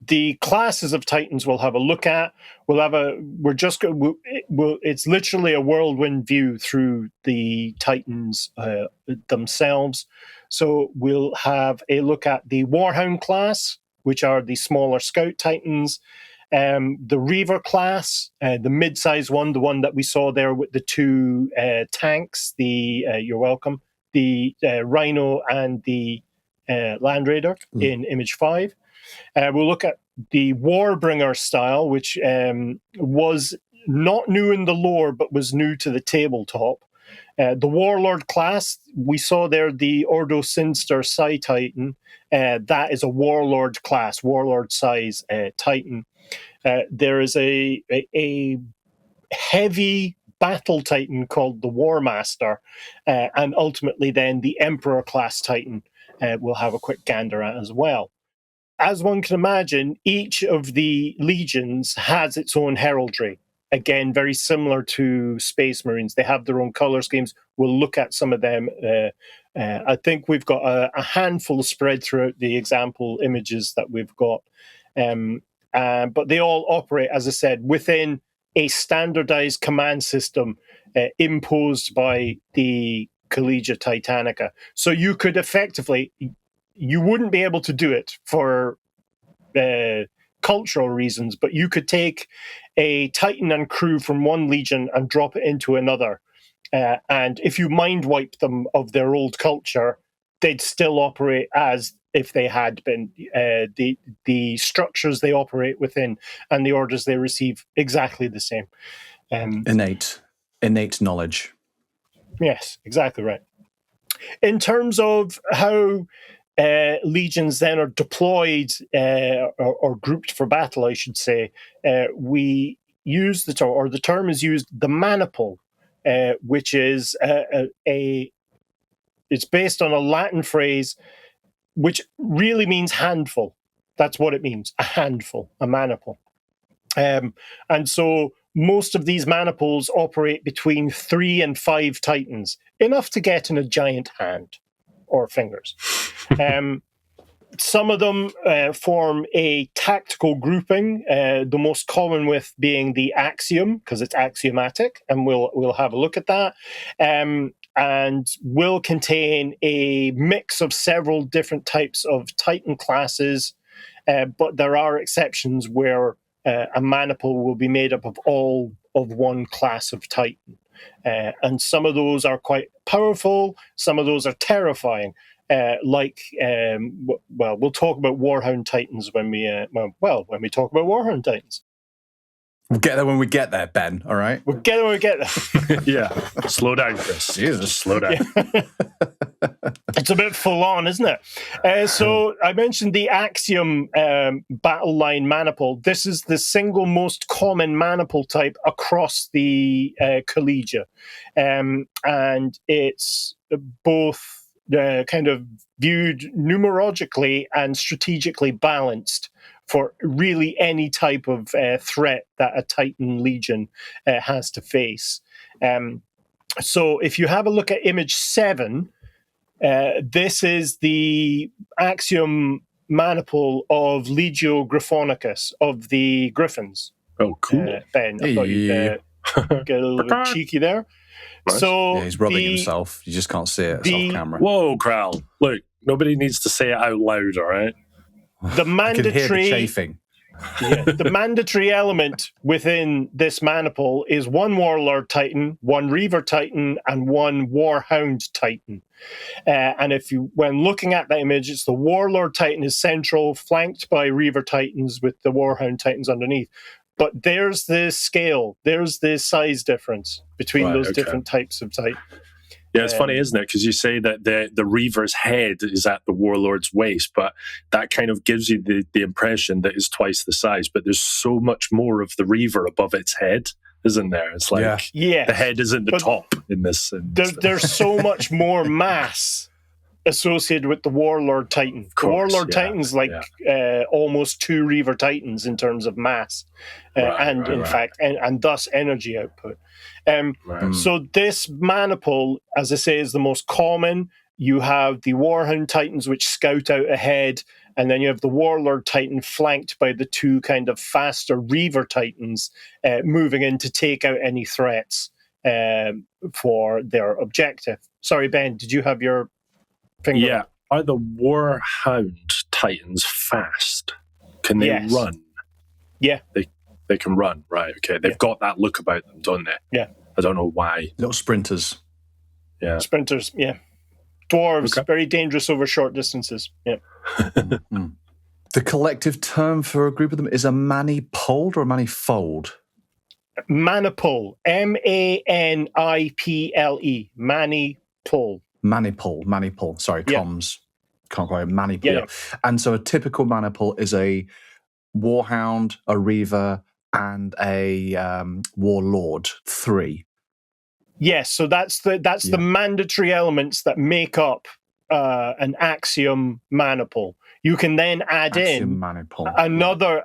the classes of Titans we'll have a look at, it's literally a whirlwind view through the Titans themselves. So we'll have a look at the Warhound class, which are the smaller scout Titans, the Reaver class, the mid-size one, the one that we saw there with the two tanks, you're welcome, the Rhino and the Land Raider in Image 5. We'll look at the Warbringer style, which was not new in the lore, but was new to the tabletop. The Warlord class, we saw there the Ordo Sinster Psi Titan. That is a Warlord class, Warlord size Titan. There is a heavy battle Titan called the Warmaster, and ultimately then the Emperor class Titan we'll have a quick gander at as well. As one can imagine, each of the legions has its own heraldry. Again, very similar to Space Marines. They have their own color schemes. We'll look at some of them. I think we've got a handful spread throughout the example images that we've got. But they all operate, as I said, within a standardized command system imposed by the Collegia Titanica. So you could effectively, you wouldn't be able to do it for cultural reasons, but you could take a Titan and crew from one legion and drop it into another. And if you mind wipe them of their old culture, they'd still operate as if they had been. The structures they operate within and the orders they receive exactly the same. Innate knowledge. Yes, exactly right. In terms of how legions then are deployed or grouped for battle, I should say, we use the term is used, the Maniple, which is it's based on a Latin phrase which really means handful. That's what it means, a handful, a maniple. And so most of these maniples operate between 3 and 5 Titans, enough to get in a giant hand or fingers. Some of them form a tactical grouping, the most common with being the axiom, because it's axiomatic, and we'll have a look at that. And will contain a mix of several different types of Titan classes, but there are exceptions where a maniple will be made up of all of one class of Titan. And some of those are quite powerful, some of those are terrifying. We'll talk about Warhound Titans when we talk about Warhound Titans. We'll get there when we get there, Ben, all right? We'll get there when we get there. Yeah. Slow down, Chris. Jesus, slow down. Yeah. It's a bit full on, isn't it? So I mentioned the Axiom battle line maniple. This is the single most common maniple type across the Collegia. And it's both kind of viewed numerologically and strategically balanced for really any type of threat that a Titan Legion has to face. So if you have a look at image 7, this is the Axiom maniple of Legio Griffonicus, of the Griffins. Oh, cool. Ben, I thought you'd get a little bit cheeky there. Nice. So yeah, he's rubbing himself. You just can't see it. It's off camera. Whoa, Kral. Look, Nobody needs to say it out loud, all right? The I can hear the mandatory chafing. the mandatory element within this Maniple is one Warlord Titan, one Reaver Titan, and one Warhound Titan. And when looking at that image, it's the Warlord Titan is central, flanked by Reaver Titans with the Warhound Titans underneath. But there's the scale, there's the size difference between those different types of Titan. Yeah, it's funny, isn't it? Because you say that the Reaver's head is at the Warlord's waist, but that kind of gives you the impression that it's twice the size. But there's so much more of the Reaver above its head, isn't there? It's like the head isn't the top in this. There's so much more mass associated with the Warlord Titan. The Warlord Titan's almost 2 Reaver Titans in terms of mass, and thus energy output. So this Maniple, as I say, is the most common. You have the Warhound Titans, which scout out ahead, and then you have the Warlord Titan flanked by the 2 kind of faster Reaver Titans moving in to take out any threats for their objective. Sorry, Ben, did you have your finger? Yeah. Are the Warhound Titans fast? Can they run? Yeah. They can run, right? Okay, they've got that look about them, don't they? Yeah. I don't know why. Little sprinters. Yeah. Sprinters, yeah. Dwarves, very dangerous over short distances. Yeah. The collective term for a group of them is a maniple or a manifold? Maniple. Maniple. Maniple. Maniple. Sorry, comms. Can't quite maniple. Yeah. And so a typical maniple is a Warhound, a Reaver, and a Warlord 3. Yes, so that's the mandatory elements that make up an Axiom Maniple. You can then add in another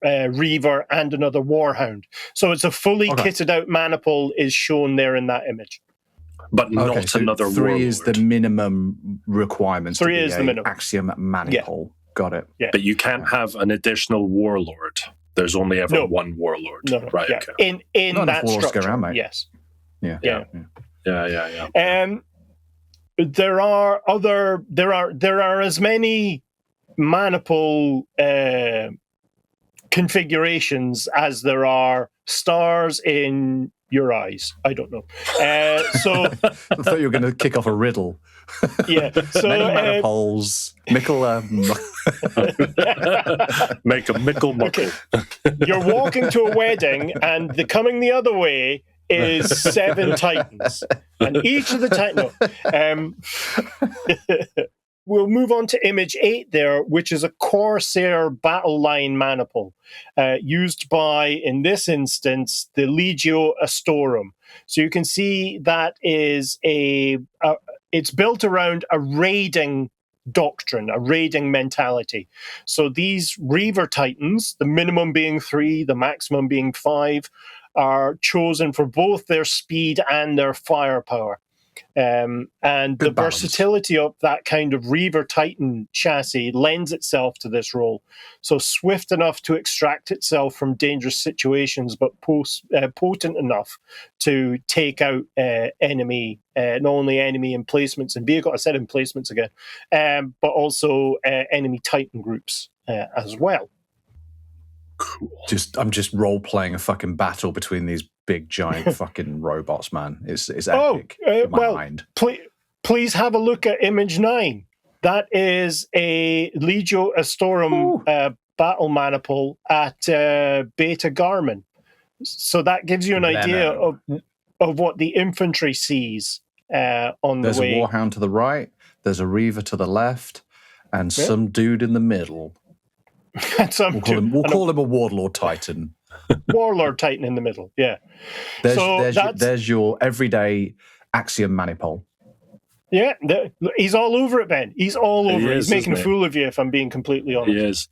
Reaver and another Warhound. So it's a fully kitted out Maniple is shown there in that image. But not so another 3 Warlord. is the minimum requirement. 3 is the minimum. Axiom Maniple. Got it. Yeah. But you can't have an additional Warlord. There's only ever one Warlord. No. Right, yeah. okay. In Not that structure, go around, mate. yes. Yeah. There are as many Maniple configurations as there are stars in your eyes. I don't know. So I thought you were going to kick off a riddle. Yeah. So many manipoles. Mickle. Make a mickle muckle. Okay. You're walking to a wedding, and coming the other way is 7 Titans, and each of the Titans. We'll move on to image 8 there, which is a Corsair battle line maniple, used by, in this instance, the Legio Astorum. So you can see that is it's built around a raiding doctrine, a raiding mentality. So these Reaver Titans, the minimum being 3, the maximum being 5, are chosen for both their speed and their firepower. And the versatility of that kind of Reaver Titan chassis lends itself to this role. So swift enough to extract itself from dangerous situations, but potent enough to take out enemy, not only enemy emplacements and vehicle, I said emplacements again, but also enemy Titan groups as well. Cool. I'm just role playing a fucking battle between these big giant fucking robots, man. It's epic in my mind. Please have a look at image 9. That is a Legio Astorum battle maniple at Beta Garmin. So that gives you an idea of what the infantry sees on the way. There's a Warhound to the right, there's a Reaver to the left, and some dude in the middle. We'll call him a Warlord Titan. Warlord Titan in the middle, yeah. There's your everyday Axiom Maniple. Yeah, he's all over it, Ben. He's all over it. He's making a fool of you, if I'm being completely honest.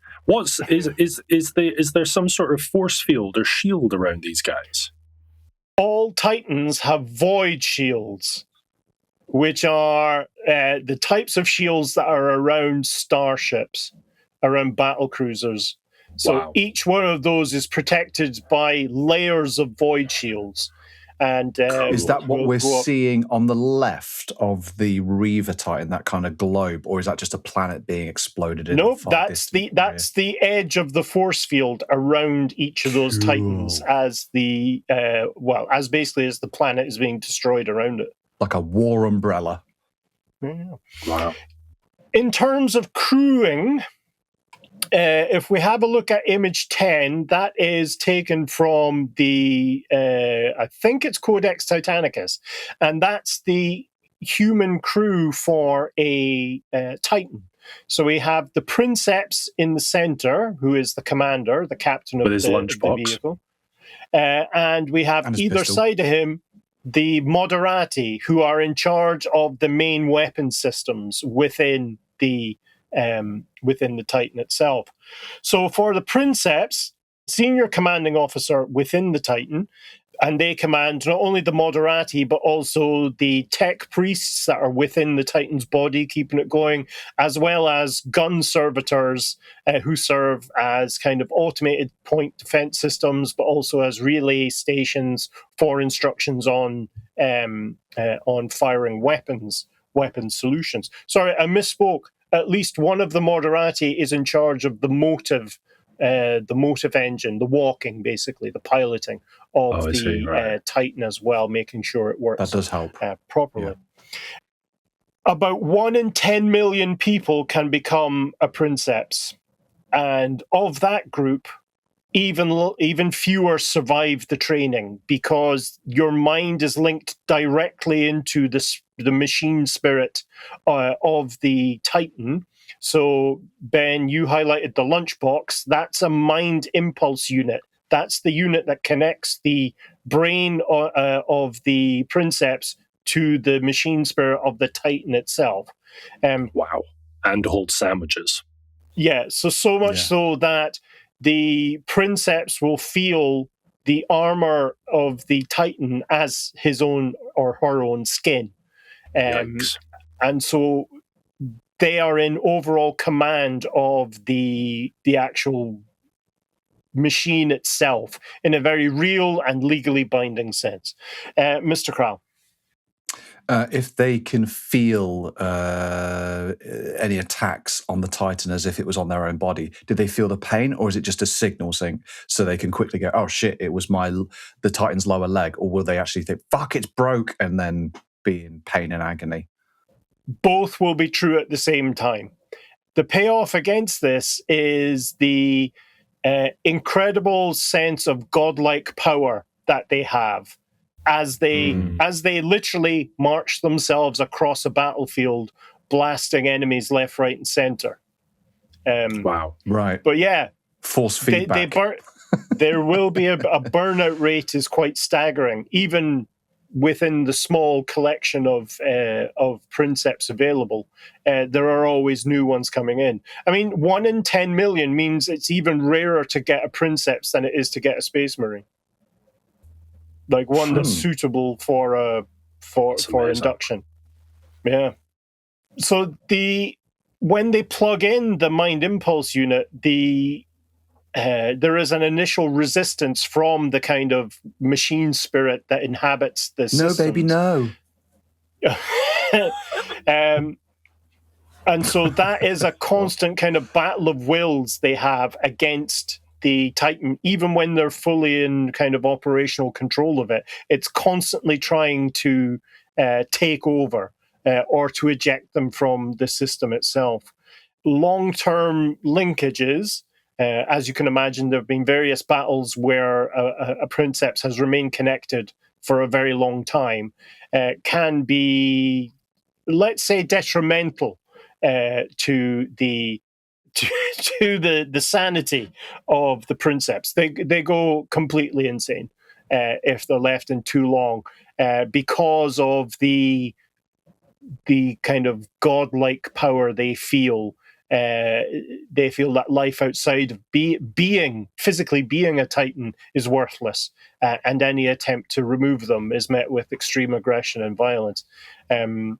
He is. Is there some sort of force field or shield around these guys? All Titans have void shields, which are the types of shields that are around starships, around battle cruisers. So each one of those is protected by layers of void shields. And Is that what we'll we're go up. seeing on the left of the Reaver Titan, that kind of globe, or is that just a planet being exploded in? Nope, that's the edge of the force field around each of those Titans as the as basically as the planet is being destroyed around it. Like a war umbrella. Yeah. Wow. In terms of crewing, if we have a look at image 10, that is taken from the, I think it's Codex Titanicus, and that's the human crew for a Titan. So we have the Princeps in the center, who is the commander, the captain of the vehicle. And we have either pistol. side of him the Moderati, who are in charge of the main weapon systems within the Titan itself. So for the Princeps, senior commanding officer within the Titan, and they command not only the Moderati, but also the tech priests that are within the Titan's body, keeping it going, as well as gun servitors who serve as kind of automated point defense systems, but also as relay stations for instructions on firing weapon solutions. Sorry, I misspoke. At least one of the Moderati is in charge of the motive engine, the walking, basically, the piloting of Titan as well, making sure it works. That does help properly. Yeah. About 1 in 10 million people can become a Princeps, and of that group, even fewer survive the training, because your mind is linked directly into the machine spirit of the Titan. So, Ben, you highlighted the lunchbox. That's a mind impulse unit. That's the unit that connects the brain of the Princeps to the machine spirit of the Titan itself. Wow. And hold sandwiches. Yeah, so much so that the Princeps will feel the armor of the Titan as his own or her own skin. And so they are in overall command of the actual machine itself in a very real and legally binding sense. Mr. Crowell. If they can feel any attacks on the Titan as if it was on their own body, do they feel the pain, or is it just a signal saying so they can quickly go, oh shit, it was the Titan's lower leg, or will they actually think, fuck, it's broke, and then be in pain and agony? Both will be true at the same time. The payoff against this is the incredible sense of godlike power that they have as they literally march themselves across a battlefield, blasting enemies left, right, and center. Wow. Right. But yeah, force feedback. There will be a burnout rate is quite staggering, even within the small collection of Princeps available. There are always new ones coming in. I mean, 1 in 10 million means it's even rarer to get a Princeps than it is to get a Space Marine. Like one that's suitable for induction. Yeah. So when they plug in the Mind Impulse unit, there is an initial resistance from the kind of machine spirit that inhabits the systems. No, baby, no. And so that is a constant kind of battle of wills they have against the Titan, even when they're fully in kind of operational control of it. It's constantly trying to take over or to eject them from the system itself. Long-term linkages, as you can imagine, there have been various battles where a Princeps has remained connected for a very long time, can be, let's say, detrimental to the sanity of the Princeps. They go completely insane if they're left in too long because of the kind of godlike power they feel. They feel that life outside of physically being a Titan is worthless, and any attempt to remove them is met with extreme aggression and violence. And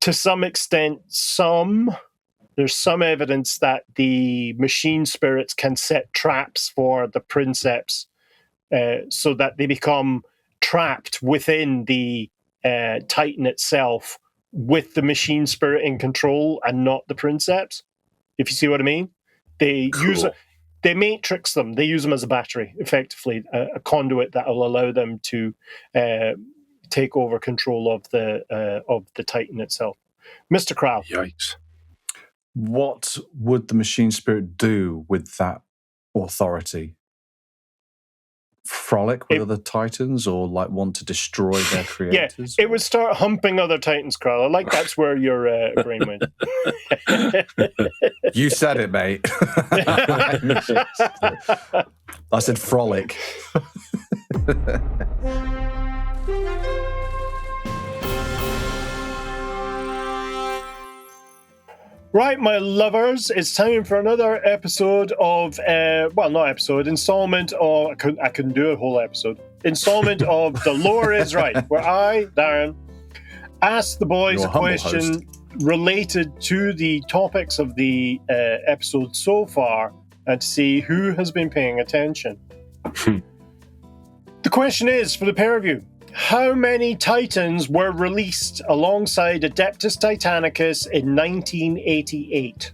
to some extent, there's some evidence that the machine spirits can set traps for the Princeps so that they become trapped within the Titan itself with the machine spirit in control and not the Princeps, if you see what I mean. They they matrix them. They use them as a battery, effectively, a conduit that will allow them to take over control of the Titan itself. Mr. Kral. Yikes. What would the machine spirit do with that authority? Frolic with other Titans, or like want to destroy their creators? Yeah, it would start humping other Titans, Kral. I like that's where your brain went. You said it, mate. I said frolic. Right, my lovers, it's time for another episode of, installment of, I couldn't do a whole episode, installment of The Lore is Right, where I, Darren, ask the boys a question related to the topics of the episode so far and to see who has been paying attention. The question is, for the pair of you, how many Titans were released alongside Adeptus Titanicus in 1988?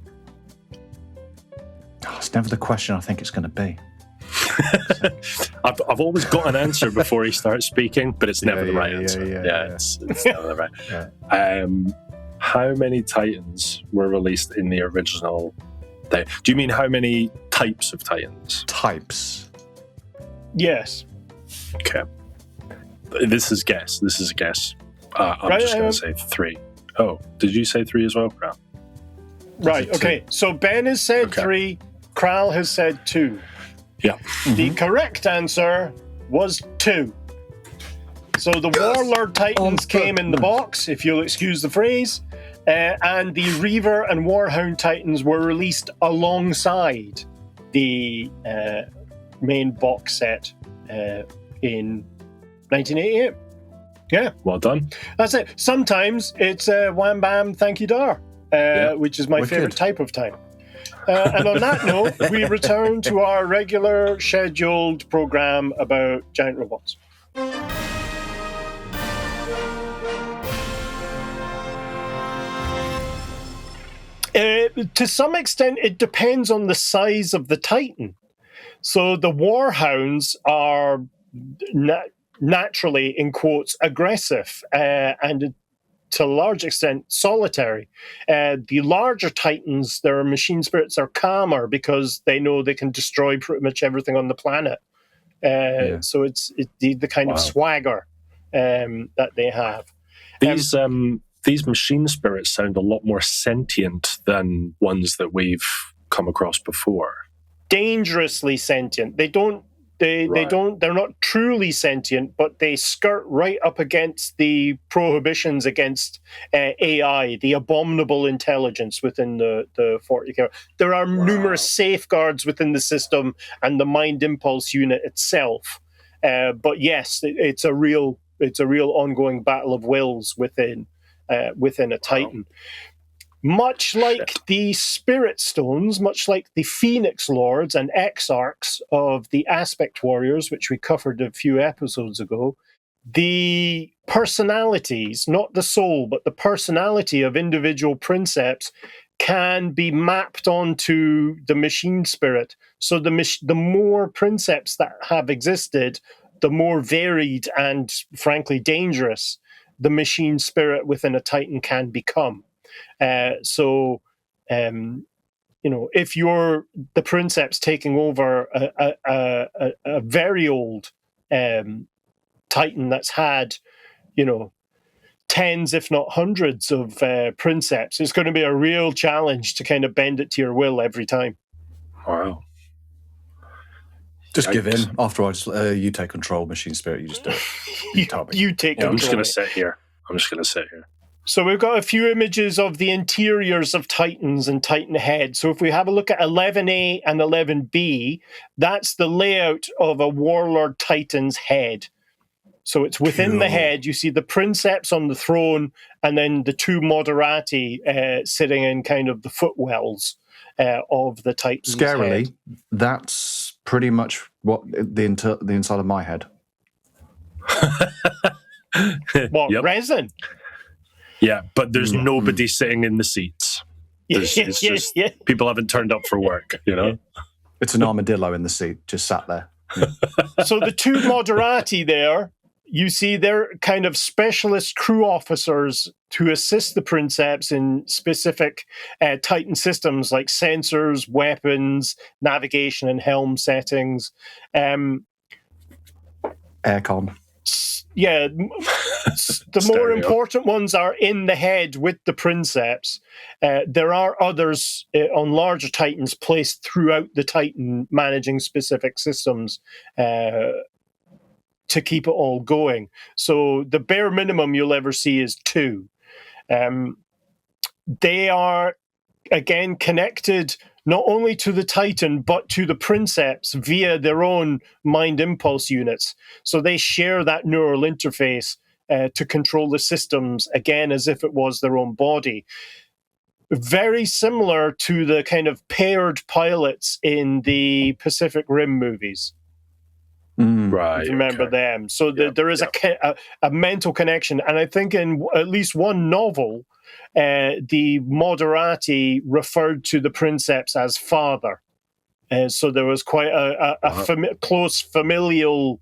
Oh, it's never the question I think it's going to be. I've always got an answer before he starts speaking, but it's never the right answer. It's never the right. How many Titans were released in the original day? Do you mean how many types of Titans? Types. Yes. Okay. This is a guess. I'm just going to say 3. Oh, did you say 3 as well, Kral? Right, okay. So Ben has said 3, Kral has said 2. Yeah. The correct answer was 2. So the Warlord Titans came in the box, if you'll excuse the phrase, and the Reaver and Warhound Titans were released alongside the main box set in 1988. Yeah. Well done. That's it. Sometimes it's wham bam, thank you, dar, which is my favorite type of time. And on that note, we return to our regular scheduled program about giant robots. To some extent, it depends on the size of the Titan. So the Warhounds are naturally, in quotes, aggressive and to a large extent solitary. The larger Titans, their machine spirits are calmer because they know they can destroy pretty much everything on the planet. So it's the kind of swagger that they have. These machine spirits sound a lot more sentient than ones that we've come across before. Dangerously sentient. They're not truly sentient, but they skirt right up against the prohibitions against AI, the abominable intelligence within the 40K. There are numerous safeguards within the system and the mind impulse unit itself. But yes, it's a real ongoing battle of wills within a Titan. Much like the Spirit Stones, much like the Phoenix Lords and Exarchs of the Aspect Warriors, which we covered a few episodes ago, the personalities, not the soul, but the personality of individual Princeps can be mapped onto the machine spirit. So the more Princeps that have existed, the more varied and, frankly, dangerous the machine spirit within a Titan can become. If you're the Princeps taking over a very old Titan that's had, tens, if not hundreds of Princeps, it's going to be a real challenge to kind of bend it to your will every time. Wow. Just give in. Afterwards, you take control, machine spirit, you just do it. You take control. I'm just going to sit here. So we've got a few images of the interiors of Titans and Titan heads. So if we have a look at 11A and 11B, that's the layout of a Warlord Titan's head. So it's within the head. You see the Princeps on the throne and then the two Moderati sitting in kind of the footwells of the Titan's Scarily, head. that's pretty much What the inside of my head? What, Yep. resin? Yeah, but there's nobody sitting in the seats. It's just people haven't turned up for work, you know? It's an armadillo in the seat, just sat there. So the two Moderati there, you see they're kind of specialist crew officers to assist the Princeps in specific Titan systems like sensors, weapons, navigation, and helm settings. Aircon. Yeah, the more Stereo. important ones are in the head with the Princeps. There are others on larger Titans placed throughout the Titan managing specific systems to keep it all going. So the bare minimum you'll ever see is 2. They are, again, connected not only to the Titan, but to the Princeps via their own mind impulse units. So they share that neural interface to control the systems, again, as if it was their own body. Very similar to the kind of paired pilots in the Pacific Rim movies. Right. If you remember them. So there is a mental connection. And I think in at least one novel, the Moderati referred to the Princeps as father. So there was quite a close familial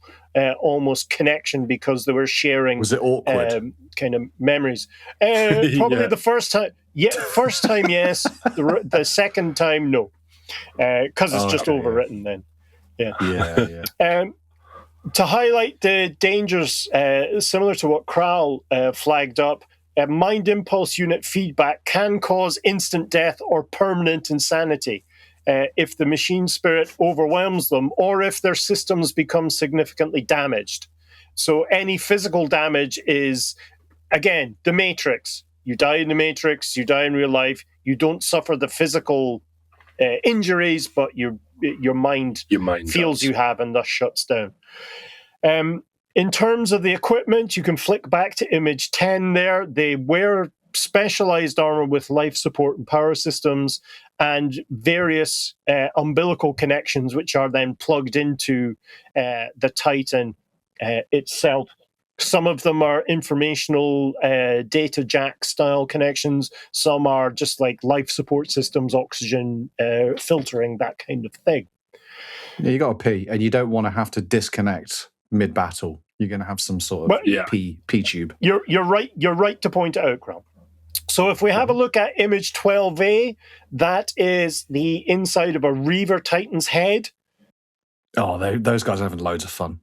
almost connection because they were sharing. Was it awkward? Kind of memories. Probably the first time. Yeah, first time, yes. The second time, no. Because it's just overwritten then. Yeah. To highlight the dangers, similar to what Kral flagged up, mind impulse unit feedback can cause instant death or permanent insanity if the machine spirit overwhelms them or if their systems become significantly damaged. So any physical damage is, again, the Matrix. You die in the Matrix, you die in real life, you don't suffer the physical injuries, but your mind feels you have and thus shuts down. In terms of the equipment, you can flick back to image 10 there. They wear specialized armor with life support and power systems and various umbilical connections, which are then plugged into the Titan itself. Some of them are informational data jack style connections. Some are just like life support systems, oxygen filtering, that kind of thing. Yeah, you got to pee, and you don't want to have to disconnect mid-battle. You're going to have some sort of pee tube. You're right. You're right to point it out, Grant. So if we have a look at image 12A, that is the inside of a Reaver Titan's head. Oh, those guys are having loads of fun.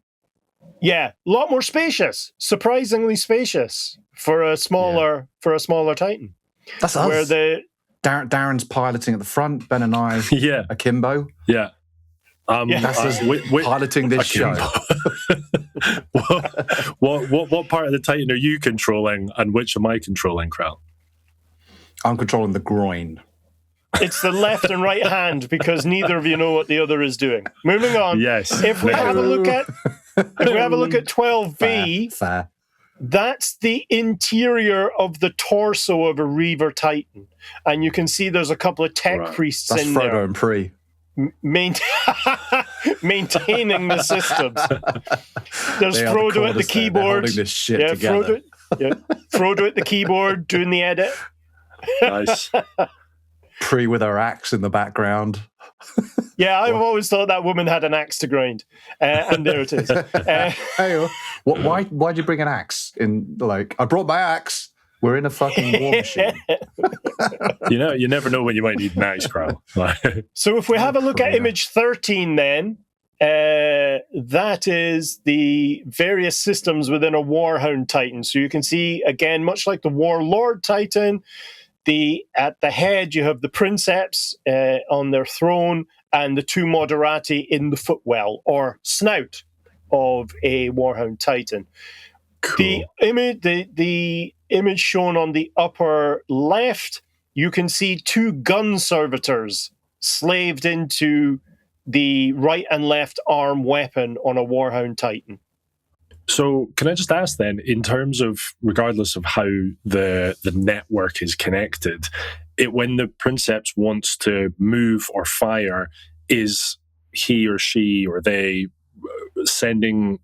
Yeah, a lot more spacious. Surprisingly spacious for a smaller Titan. That's us. Where Darren's piloting at the front. Ben and I akimbo. Yeah. That's us piloting this show. what part of the Titan are you controlling, and which am I controlling, Kral? I'm controlling the groin. It's the left and right hand because neither of you know what the other is doing. Moving on. Yes. If we have a look at 12V, fair. That's the interior of the torso of a Reaver Titan, and you can see there's a couple of tech priests That's in Frodo there. and Pre. Maintaining the systems. There's Frodo at the keyboard. Holding this shit together. Frodo at the keyboard doing the edit. Nice. Pre with her axe in the background. Yeah, I've always thought that woman had an axe to grind, and there it is. Hey, why'd you bring an axe in? Like, I brought my axe. We're in a fucking war machine. You never know when you might need an axe, Kral. So if we have a look at image 13 then, that is the various systems within a Warhound Titan. So you can see, again, much like the Warlord Titan, at the head you have the Princeps on their throne and the two Moderati in the footwell or snout of a Warhound Titan. Cool. The image shown on the upper left, you can see two gun servitors slaved into the right and left arm weapon on a Warhound Titan. So can I just ask then, in terms of, regardless of how the network is connected, when the Princeps wants to move or fire, is he or she or they sending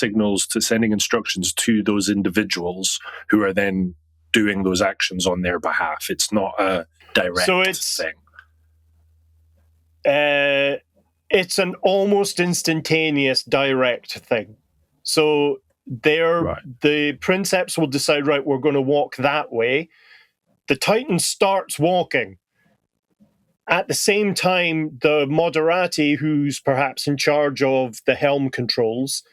instructions to those individuals who are then doing those actions on their behalf. It's not a direct thing. It's an almost instantaneous direct thing. So the Princeps will decide, right, we're going to walk that way. The Titan starts walking. At the same time, the Moderati, who's perhaps in charge of the helm controls,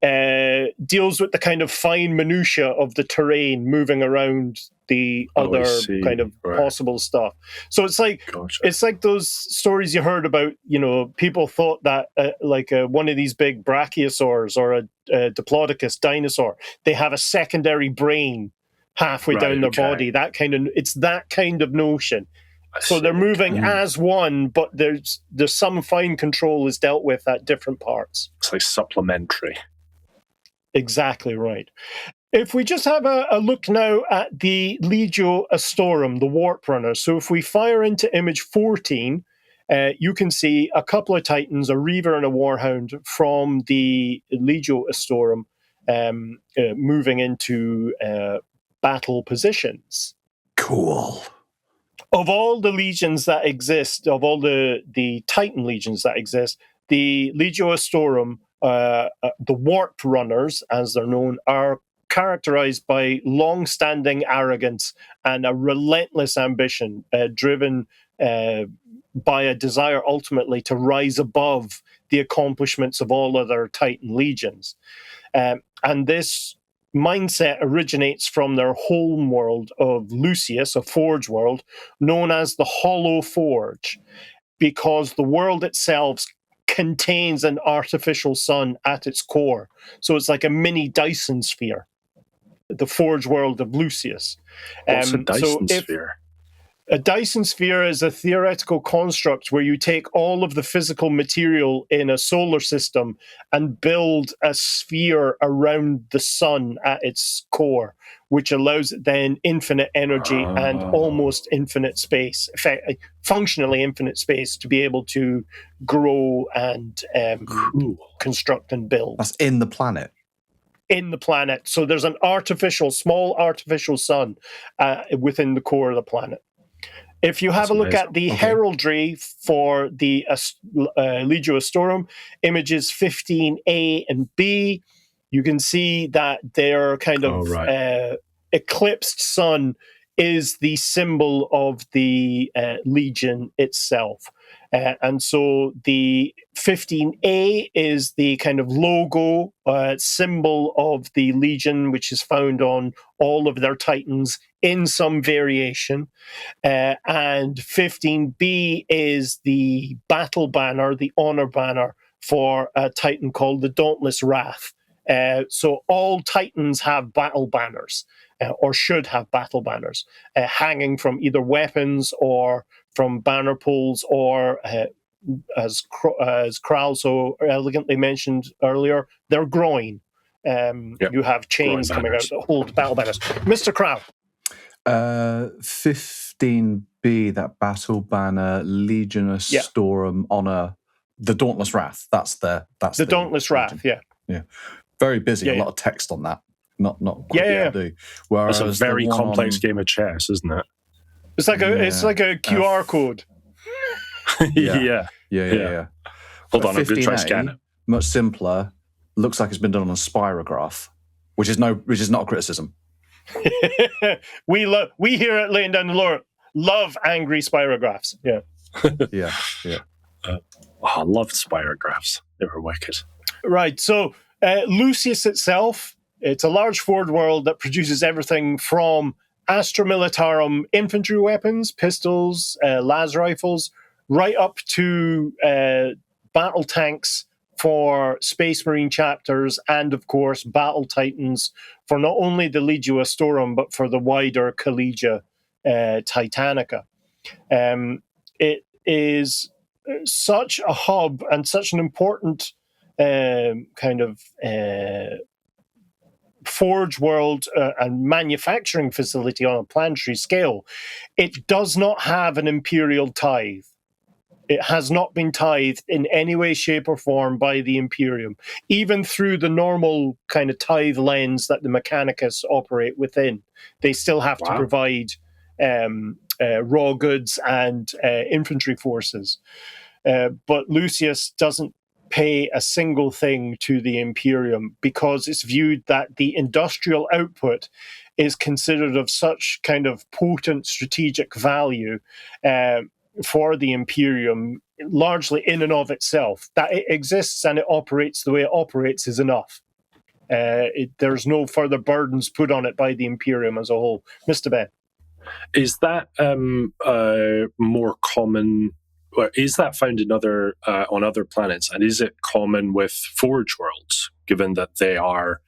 deals with the kind of fine minutiae of the terrain, moving around the other kind of possible stuff. So it's like it's like those stories you heard about. You know, people thought that one of these big brachiosaurs or a Diplodocus dinosaur, they have a secondary brain halfway down their body. It's that kind of notion. So they're moving as one, but there's some fine control is dealt with at different parts. It's like supplementary. Exactly right. If we just have a look now at the Legio Astorum, the Warp Runner. So if we fire into image 14, you can see a couple of Titans, a Reaver and a Warhound from the Legio Astorum moving into battle positions. Cool. Of all the legions that exist, of all the Titan legions that exist, the Legio Astorum, the Warp Runners, as they're known, are characterized by long-standing arrogance and a relentless ambition, driven by a desire ultimately to rise above the accomplishments of all other Titan legions. And this mindset originates from their home world of Lucius, a forge world, known as the Hollow Forge, because the world itself contains an artificial sun at its core. So it's like a mini Dyson sphere, the forge world of Lucius. What's a Dyson sphere? A Dyson sphere is a theoretical construct where you take all of the physical material in a solar system and build a sphere around the sun at its core, which allows it then infinite energy and almost infinite space, functionally infinite space, to be able to grow and construct and build. That's in the planet. In the planet. So there's an small artificial sun within the core of the planet. If you have a look at the heraldry for the Legio Astorum, images 15A and B, you can see that their kind of eclipsed sun is the symbol of the legion itself. And so the 15A is the kind of logo symbol of the legion, which is found on all of their Titans in some variation. And 15B is the battle banner, the honor banner for a Titan called the Dauntless Wrath. So all Titans have battle banners, or should have battle banners, hanging from either weapons or from banner poles, or as Kral so elegantly mentioned earlier, their groin. You have chains coming out that hold battle banners. Mr. Kral. 15B, that battle banner, Legion Astorum honor, the Dauntless Wrath. That's the Dauntless Wrath. Yeah. Very busy. A lot of text on that. Not quick to do. Whereas it's a very complex game of chess, isn't it? It's like a QR code. Yeah. Hold on, I'm going to try to scan it. Much simpler. Looks like it's been done on a spirograph, which is not a criticism. We here at Laying Down the Lore love angry spirographs. Yeah. I loved spirographs. They were wicked. Right. So Lucius itself, it's a large forge world that produces everything from Astra Militarum infantry weapons, pistols, las rifles, right up to battle tanks for Space Marine chapters, and of course battle titans for not only the Legio Astorum but for the wider Collegia Titanica. It is such a hub and such an important kind of forge world and manufacturing facility on a planetary scale. It does not have an imperial tithe. It has not been tithed in any way, shape, or form by the Imperium, even through the normal kind of tithe lens that the Mechanicus operate within. They still have to provide raw goods and infantry forces. But Lucius doesn't pay a single thing to the Imperium because it's viewed that the industrial output is considered of such kind of potent strategic value for the Imperium, largely in and of itself. That it exists and it operates the way it operates is enough. There's no further burdens put on it by the Imperium as a whole. Mr. Ben. Is that more common? Or is that found in on other planets? And is it common with Forge Worlds, given that they are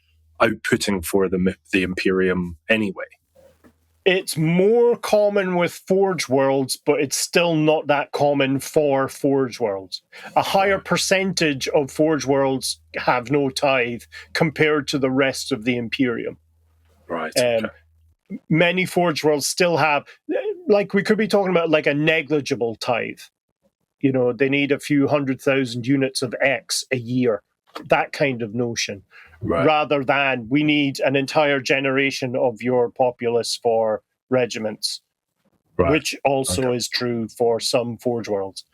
outputting for the Imperium anyway? It's more common with Forge Worlds, but it's still not that common for Forge Worlds. A higher percentage of Forge Worlds have no tithe compared to the rest of the Imperium. Right. Okay. Many Forge Worlds still have, like we could be talking about like a negligible tithe. You know, they need a few 100,000 units of X a year, that kind of notion, rather than we need an entire generation of your populace for regiments, which also is true for some Forge Worlds.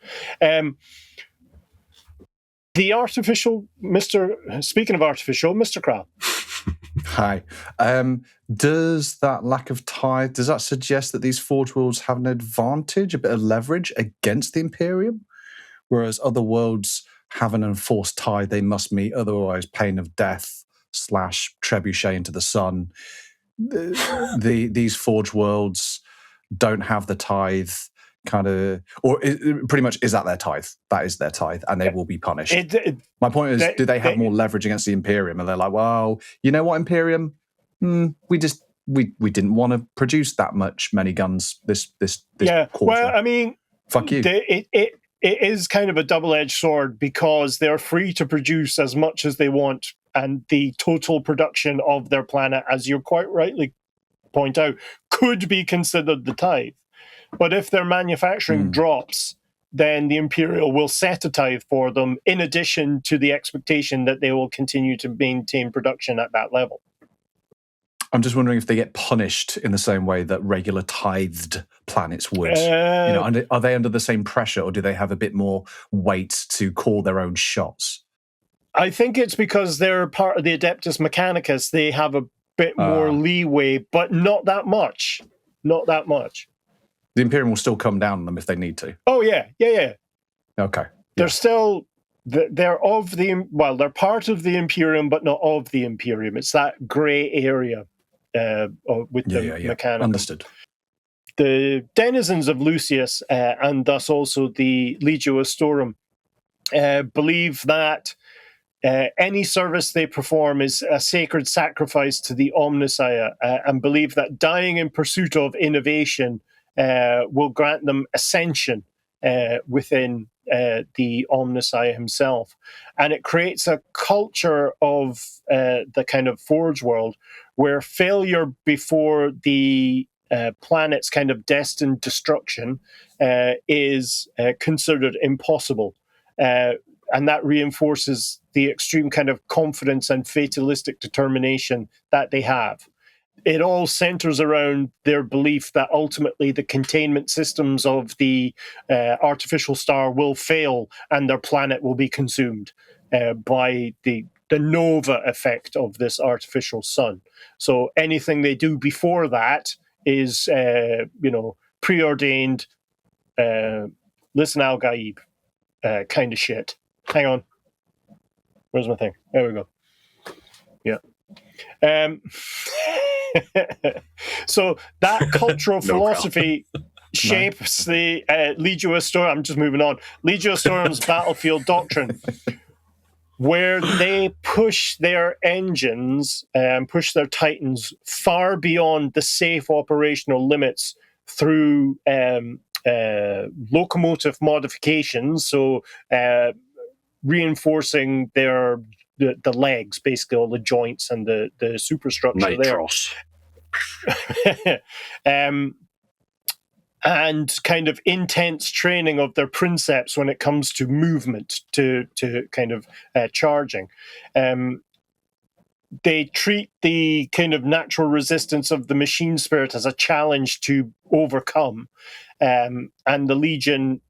The artificial, speaking of artificial, Mr. Krall. Hi. Does that lack of tithe, does that suggest that these Forge Worlds have an advantage, a bit of leverage against the Imperium? Whereas other worlds have an enforced tithe they must meet, otherwise pain of death / trebuchet into the sun. These Forge Worlds don't have the tithe kind of, or pretty much is that their tithe? That is their tithe, and they will be punished. My point is, do they have more leverage against the Imperium? And they're like, well, you know what, Imperium? We didn't want to produce that many guns this quarter. Well, I mean, fuck you. It is kind of a double-edged sword because they're free to produce as much as they want, and the total production of their planet, as you quite rightly point out, could be considered the tithe. But if their manufacturing drops, then the Imperial will set a tithe for them in addition to the expectation that they will continue to maintain production at that level. I'm just wondering if they get punished in the same way that regular tithed planets would. Are they under the same pressure, or do they have a bit more weight to call their own shots? I think it's because they're part of the Adeptus Mechanicus. They have a bit more leeway, but not that much. Not that much. The Imperium will still come down on them if they need to. Oh, yeah. Okay. They're still... They're part of the Imperium, but not of the Imperium. It's that grey area with the mechanical. Understood. The denizens of Lucius, and thus also the Legio Astorum, believe that any service they perform is a sacred sacrifice to the Omnissiah, and believe that dying in pursuit of innovation will grant them ascension within the Omnissiah himself. And it creates a culture of the kind of Forge world where failure before the planet's kind of destined destruction is considered impossible. And that reinforces the extreme kind of confidence and fatalistic determination that they have. It all centers around their belief that ultimately the containment systems of the artificial star will fail and their planet will be consumed by the nova effect of this artificial sun. So anything they do before that is, preordained, listen Al Gaib kind of shit. Hang on. Where's my thing? There we go. Yeah. So that cultural philosophy shapes the Legio Astorum. I'm just moving on. Legio Astorum's battlefield doctrine, where they push their engines and push their Titans far beyond the safe operational limits through locomotive modifications. So reinforcing the legs, basically all the joints and the superstructure Nitros. there. and kind of intense training of their Princeps when it comes to movement, to kind of charging. They treat the kind of natural resistance of the machine spirit as a challenge to overcome. And the Legion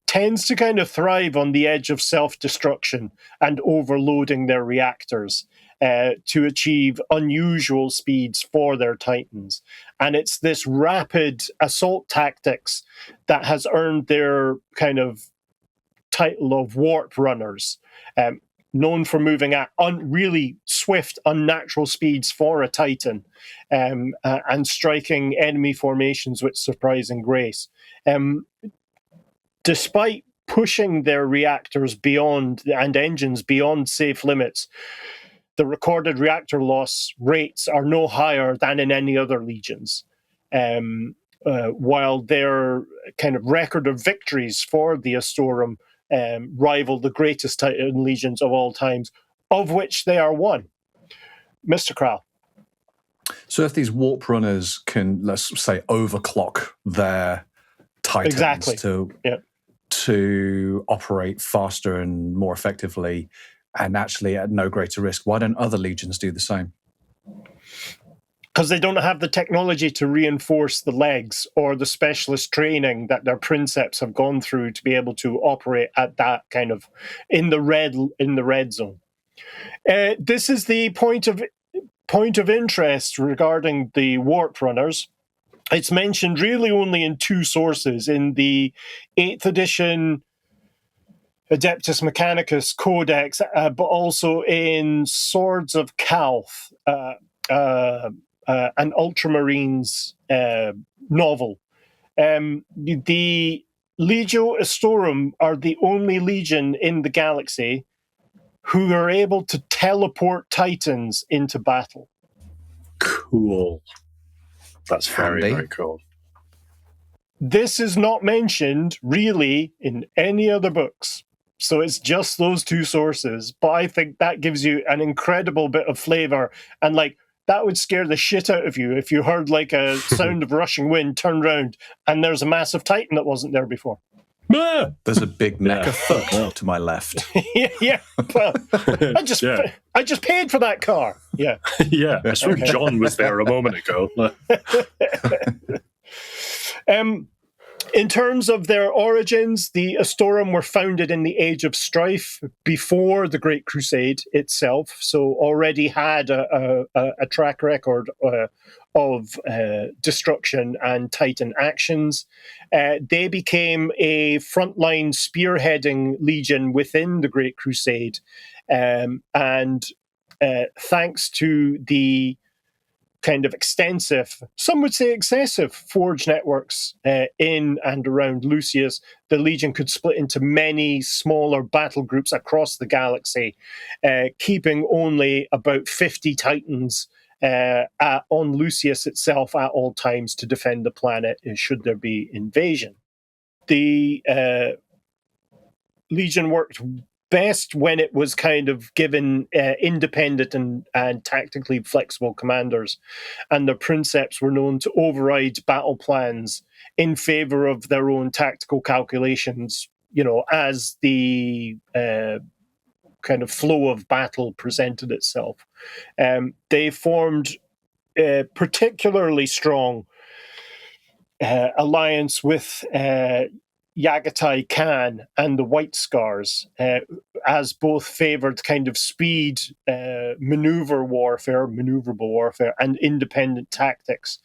tends to kind of thrive on the edge of self-destruction and overloading their reactors to achieve unusual speeds for their Titans. And it's this rapid assault tactics that has earned their kind of title of warp runners, known for moving at really swift, unnatural speeds for a Titan, and striking enemy formations with surprising grace. Despite pushing their reactors beyond and engines beyond safe limits, the recorded reactor loss rates are no higher than in any other legions. While their kind of record of victories for the Astorum rival the greatest Titan legions of all times, of which they are one. Mr. Kral. So if these warp runners can, let's say, overclock their Titans to operate faster and more effectively and actually at no greater risk, why don't other legions do the same? Because they don't have the technology to reinforce the legs or the specialist training that their Princeps have gone through to be able to operate at that kind of in the red zone. This is the point of interest regarding the warp runners. It's mentioned really only in two sources: in the 8th edition Adeptus Mechanicus Codex, but also in Swords of Calth. An Ultramarines novel. The Legio Astorum are the only legion in the galaxy who are able to teleport Titans into battle. Cool. That's very, very cool. This is not mentioned really in any other books. So it's just those two sources. But I think that gives you an incredible bit of flavor. And like, that would scare the shit out of you if you heard like a sound of rushing wind, turn around, and there's a massive Titan that wasn't there before. There's a big mecha foot to my left. Yeah. Well, I just paid for that car. Yeah. Yeah. I swear John was there a moment ago. In terms of their origins, the Astorum were founded in the Age of Strife before the Great Crusade itself, so already had a track record of destruction and Titan actions. They became a frontline spearheading legion within the Great Crusade, and thanks to the kind of extensive, some would say excessive, forge networks in and around Lucius, the Legion could split into many smaller battle groups across the galaxy, keeping only about 50 Titans on Lucius itself at all times to defend the planet should there be invasion. The Legion worked best when it was kind of given independent and tactically flexible commanders, and the Princeps were known to override battle plans in favor of their own tactical calculations, as the kind of flow of battle presented itself. They formed a particularly strong alliance with Jaghatai Khan and the White Scars, as both favoured kind of speed, maneuverable warfare, and independent tactics.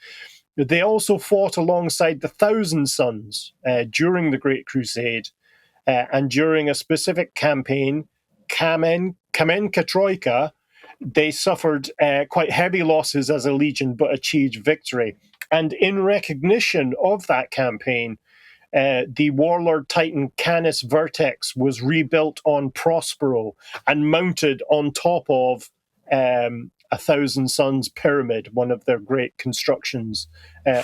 They also fought alongside the Thousand Sons during the Great Crusade, and during a specific campaign, Kamenka Troika, they suffered quite heavy losses as a legion, but achieved victory. And in recognition of that campaign, the Warlord Titan Canis Vertex was rebuilt on Prospero and mounted on top of a Thousand Suns pyramid, one of their great constructions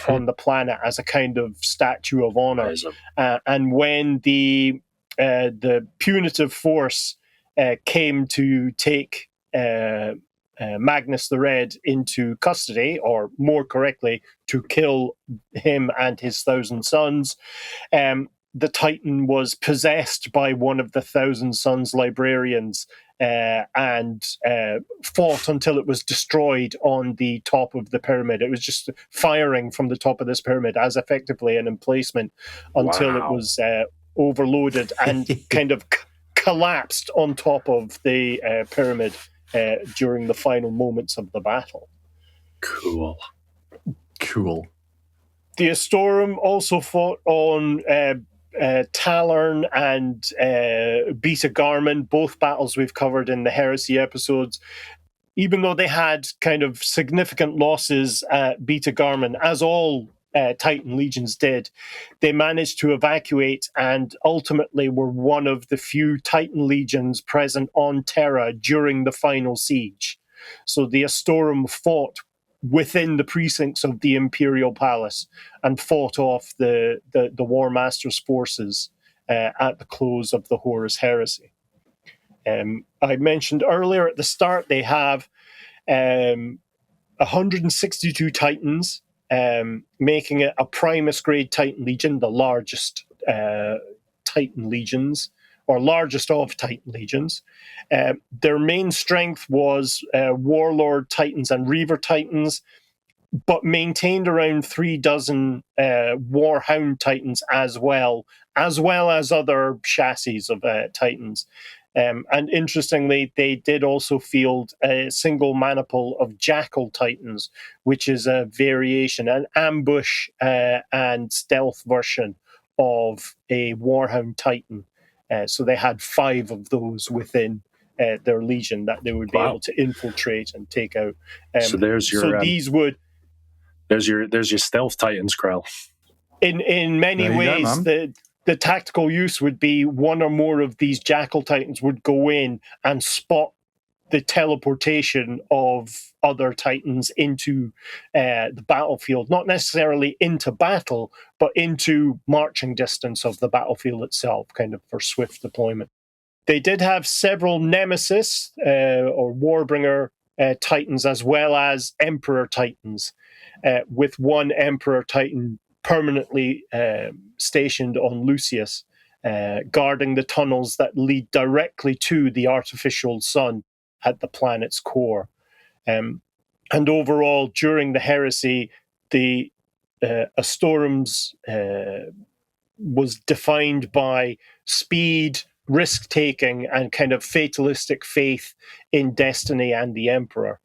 on the planet, as a kind of statue of honor. And when the punitive force came to take Magnus the Red into custody, or more correctly, to kill him and his 1,000 sons. The Titan was possessed by one of the 1,000 Sons librarians and fought until it was destroyed on the top of the pyramid. It was just firing from the top of this pyramid as effectively an emplacement until it was overloaded and kind of collapsed on top of the pyramid during the final moments of the battle. Cool. The Astorum also fought on Talern and Beta Garmin, both battles we've covered in the Heresy episodes. Even though they had kind of significant losses at Beta Garmin, as all Titan legions did, they managed to evacuate and ultimately were one of the few Titan legions present on Terra during the final siege. So the Astorum fought within the precincts of the Imperial Palace and fought off the Warmaster's forces at the close of the Horus Heresy. I mentioned earlier at the start they have 162 Titans, making it a Primus grade Titan Legion, the largest Titan legions, or largest of Titan legions. Their main strength was Warlord Titans and Reaver Titans, but maintained around 36 Warhound Titans as well as other chassis of Titans. And interestingly, they did also field a single Maniple of Jackal Titans, which is a variation, an ambush and stealth version of a Warhound Titan. So they had 5 of those within their legion that they would be able to infiltrate and take out. So there's your. So these would. There's your stealth Titans, Krell. In many ways, the tactical use would be one or more of these Jackal Titans would go in and spot the teleportation of other Titans into the battlefield, not necessarily into battle, but into marching distance of the battlefield itself, kind of for swift deployment. They did have several Nemesis or Warbringer Titans, as well as Emperor Titans, with one Emperor Titan permanently stationed on Lucius, guarding the tunnels that lead directly to the artificial sun at the planet's core. And overall, during the Heresy, the Astorum's was defined by speed, risk-taking, and kind of fatalistic faith in destiny and the Emperor,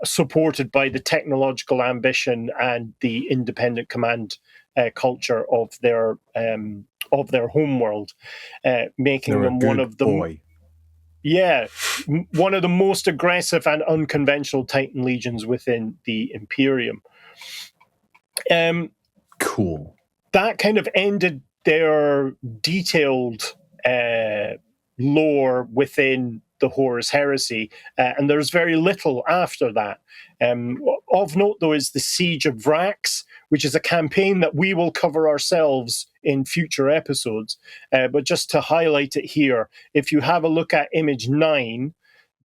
supported by the technological ambition and the independent command culture of their homeworld, making them one of the one of the most aggressive and unconventional Titan legions within the Imperium. Cool. That kind of ended their detailed lore within the Horus Heresy, and there's very little after that. Of note, though, is the Siege of Vrax, which is a campaign that we will cover ourselves in future episodes. But just to highlight it here, if you have a look at image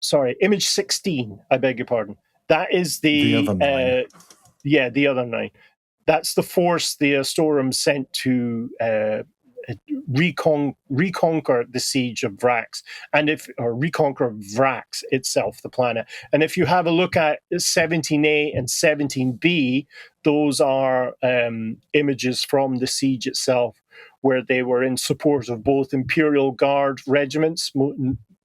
16, I beg your pardon, that is the other 9. The other 9. That's the force the Astorum sent to reconquer the Siege of Vrax, reconquer Vrax itself, the planet. And if you have a look at 17A and 17B, those are images from the siege itself, where they were in support of both Imperial Guard regiments,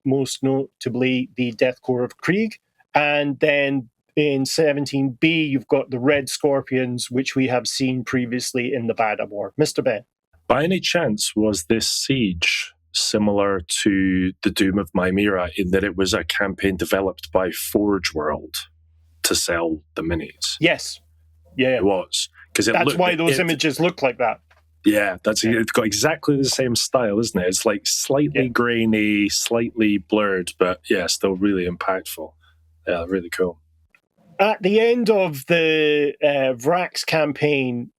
most notably the Death Corps of Krieg, and then in 17B, you've got the Red Scorpions, which we have seen previously in the Bada War. Mr. Ben. By any chance, was this siege similar to the Doom of Mimera in that it was a campaign developed by Forge World to sell the minis? Yes. Yeah. It was. That's why those images look like that. Yeah, it's got exactly the same style, isn't it? It's like slightly grainy, slightly blurred, but yeah, still really impactful. Yeah, really cool. At the end of the Vrax campaign,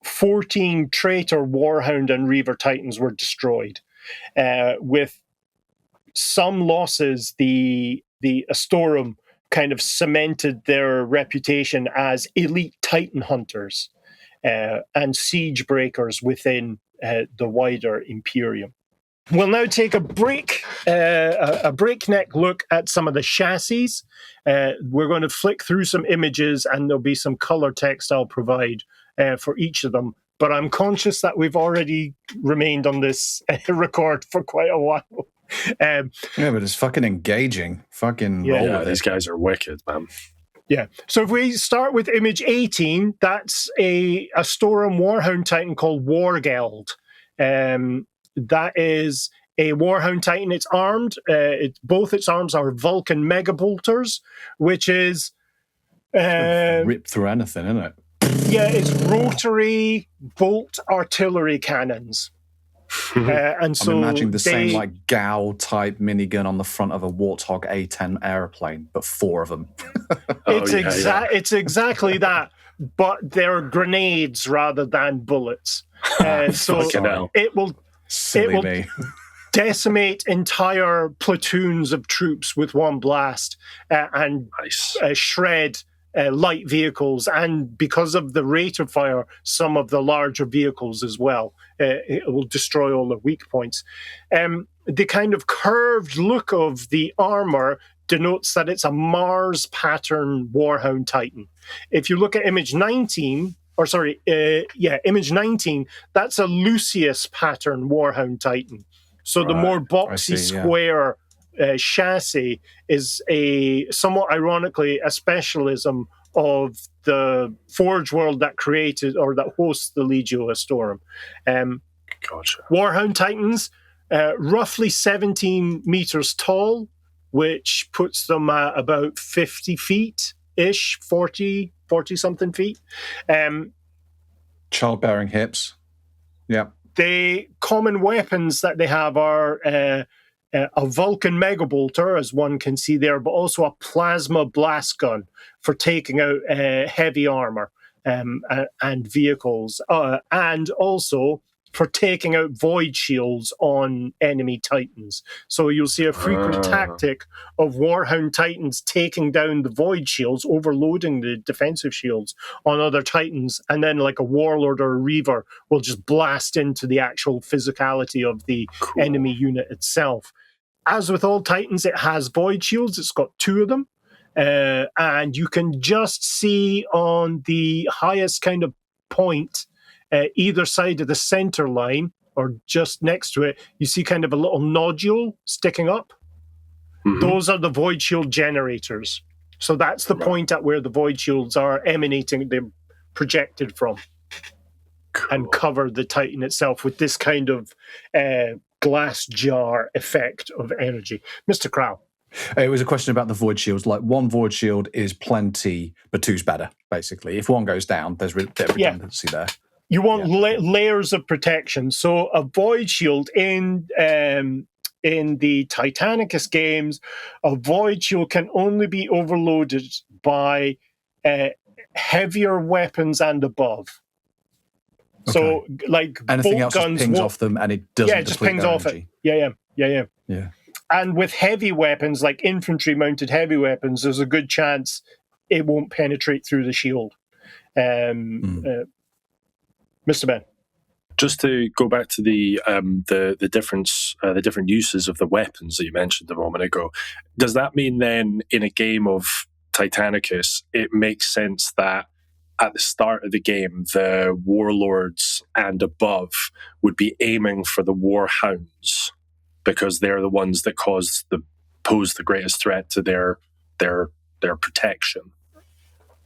14 traitor Warhound and Reaver Titans were destroyed. With some losses, the the Astorum kind of cemented their reputation as elite Titan hunters and siege breakers within the wider Imperium. We'll now take a breakneck look at some of the chassis. We're going to flick through some images, and there'll be some color text I'll provide for each of them. But I'm conscious that we've already remained on this record for quite a while. Yeah, but it's fucking engaging. Fucking roll with these guys are wicked, man. Yeah. So if we start with image 18, that's a Astorum Warhound Titan called Wargeld. That is a Warhound Titan. It's armed. Both its arms are Vulcan Megabolters, which is... rip through anything, isn't it? Yeah, it's rotary bolt artillery cannons. And so I'm imagining the same like Gao type minigun on the front of a Warthog A-10 airplane, but 4 of them. It's exactly that, but they're grenades rather than bullets. So it will decimate entire platoons of troops with one blast and shred light vehicles, and because of the rate of fire, some of the larger vehicles as well. It will destroy all the weak points. The kind of curved look of the armor denotes that it's a Mars pattern Warhound Titan. If you look at image 19, image 19, that's a Lucius pattern Warhound Titan. So the more boxy, square chassis is somewhat ironically a specialism of the Forge world that created or that hosts the Legio Astorum. Gotcha. Warhound Titans, roughly 17 meters tall, which puts them at about 50 feet-ish, 40-something feet. Childbearing hips. Yeah. The common weapons that they have are a Vulcan Megabolter, as one can see there, but also a plasma blast gun for taking out heavy armor and vehicles, and also for taking out void shields on enemy Titans. So you'll see a frequent tactic of Warhound Titans taking down the void shields, overloading the defensive shields on other Titans, and then like a Warlord or a Reaver will just blast into the actual physicality of the enemy unit itself. As with all Titans, it has void shields. It's got 2 of them. And you can just see on the highest kind of point, either side of the center line, or just next to it, you see kind of a little nodule sticking up. Mm-hmm. Those are the void shield generators. So that's the point at where the void shields are emanating, they're projected from. Cool. And cover the Titan itself with this kind of glass jar effect of energy. Mr. Crow. It was a question about the void shields. Like, 1 void shield is plenty, but 2's better, basically. If 1 goes down, there's a bit of redundancy there. You want layers of protection. So a void shield in the Titanicus games, a void shield can only be overloaded by heavier weapons and above. Okay. So, like, anything bolt else guns just pings off them, and it doesn't. Yeah, it just pings off it. Yeah. And with heavy weapons, like infantry-mounted heavy weapons, there's a good chance it won't penetrate through the shield. Mr. Ben. Just to go back to the difference, the different uses of the weapons that you mentioned a moment ago, does that mean then in a game of Titanicus, it makes sense that at the start of the game, the warlords and above would be aiming for the warhounds because they're the ones that pose the greatest threat to their protection?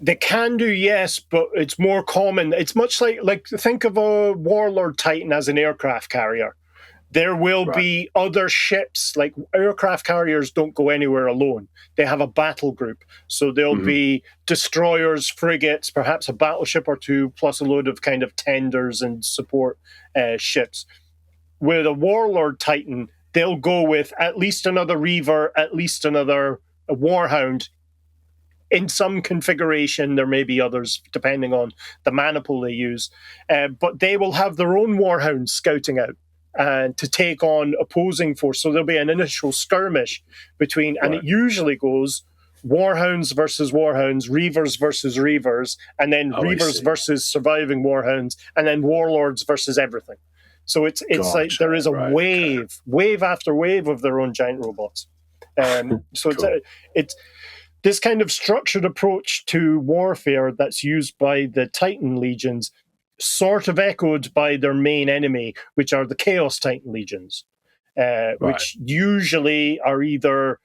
They can do, yes, but it's more common. It's much like think of a Warlord Titan as an aircraft carrier. There will be other ships, like aircraft carriers don't go anywhere alone. They have a battle group. So there'll be destroyers, frigates, perhaps a battleship or 2, plus a load of kind of tenders and support ships. With a Warlord Titan, they'll go with at least another Reaver, at least another Warhound. In some configuration, there may be others, depending on the Maniple they use. But they will have their own Warhounds scouting out. and to take on opposing force. So there'll be an initial skirmish between, and it usually goes Warhounds versus Warhounds, Reavers versus Reavers, and then Reavers versus surviving Warhounds, and then Warlords versus everything. So it's like there is a wave after wave of their own giant robots. So it's this kind of structured approach to warfare that's used by the Titan legions, sort of echoed by their main enemy, which are the Chaos Titan legions, which usually are either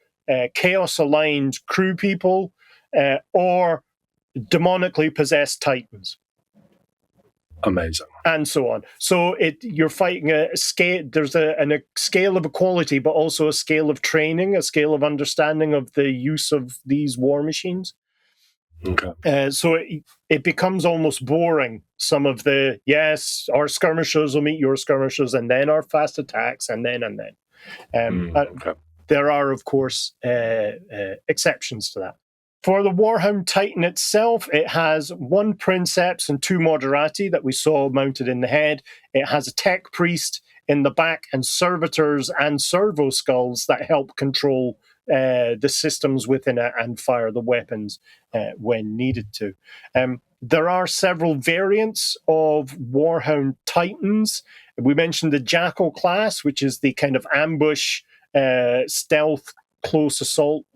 chaos-aligned crew people or demonically possessed Titans. Amazing. And so on. So you're fighting a scale. There's a scale of equality, but also a scale of training, a scale of understanding of the use of these war machines. Okay. So it becomes almost boring. Some of our skirmishers will meet your skirmishers, and then our fast attacks, and then. Okay. There are, of course, exceptions to that. For the Warhound Titan itself, it has 1 Princeps and 2 Moderati that we saw mounted in the head. It has a Tech Priest in the back and servitors and servo skulls that help control the systems within it and fire the weapons when needed to. There are several variants of Warhound Titans. We mentioned the Jackal class, which is the kind of ambush stealth close assault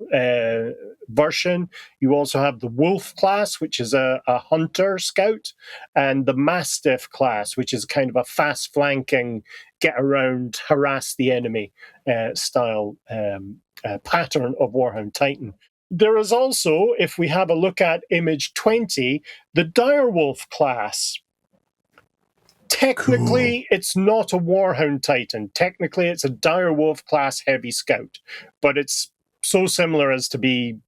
version. You also have the Wolf class, which is a hunter scout, and the Mastiff class, which is kind of a fast flanking, get around, harass the enemy style pattern of Warhound Titan. There is also, if we have a look at image 20, the Direwolf class. Technically, It's not a Warhound Titan. Technically, it's a Direwolf class heavy scout, but it's so similar as to be,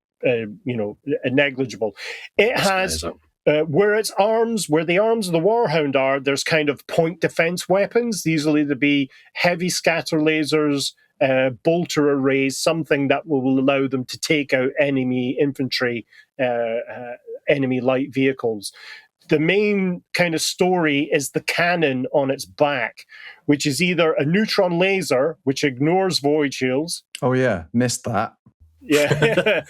negligible. It has where the arms of the Warhound are. There's kind of point defense weapons. These will either be heavy scatter lasers, bolter arrays, something that will allow them to take out enemy infantry, enemy light vehicles. The main kind of story is the cannon on its back, which is either a neutron laser, which ignores void shields. Oh, yeah. Missed that. Yeah.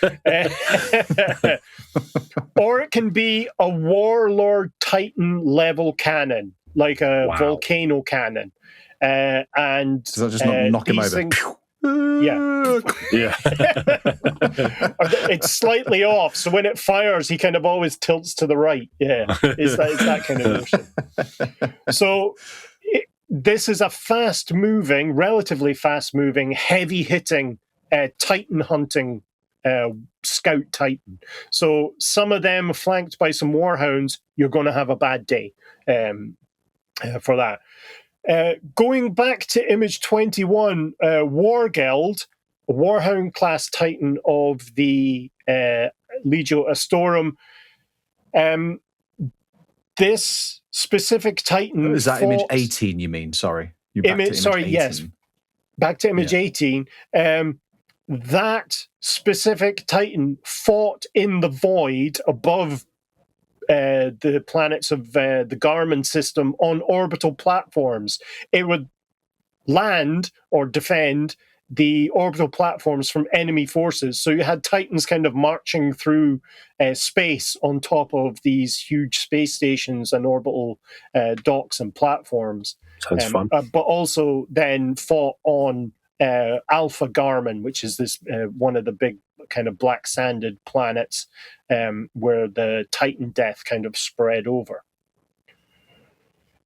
Or it can be a Warlord Titan level cannon, like a volcano cannon. And does that just not knock him over? Yeah. It's slightly off, so when it fires, he kind of always tilts to the right. Yeah, it's that kind of motion. So this is a fast-moving, relatively fast-moving, heavy-hitting Titan hunting scout Titan. So some of them flanked by some Warhounds, you're going to have a bad day for that. Going back to image 21, Wargeld, a Warhound class Titan of the Legio Astorum. This specific Titan... Is that image 18, you mean? Sorry. Yes. Back to image 18. That specific Titan fought in the void above the planets of the Garmin system on orbital platforms. It would land or defend the orbital platforms from enemy forces. So you had Titans kind of marching through space on top of these huge space stations and orbital docks and platforms. Sounds fun. But also then fought on Alpha Garmin, which is this one of the big kind of black sanded planets where the Titan death kind of spread over.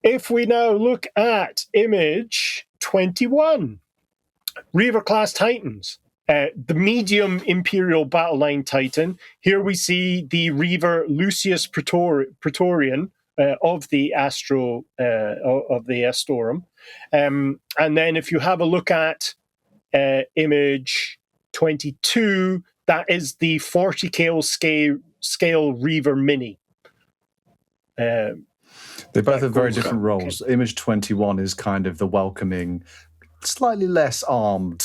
If we now look at image 21, Reaver class Titans, the medium Imperial battle line Titan. Here we see the Reaver Lucius Praetorian of the Astorum, and then if you have a look at image 22, that is the 40K scale Reaver Mini. They both have very different roles. Image 21 is kind of the welcoming, slightly less armed,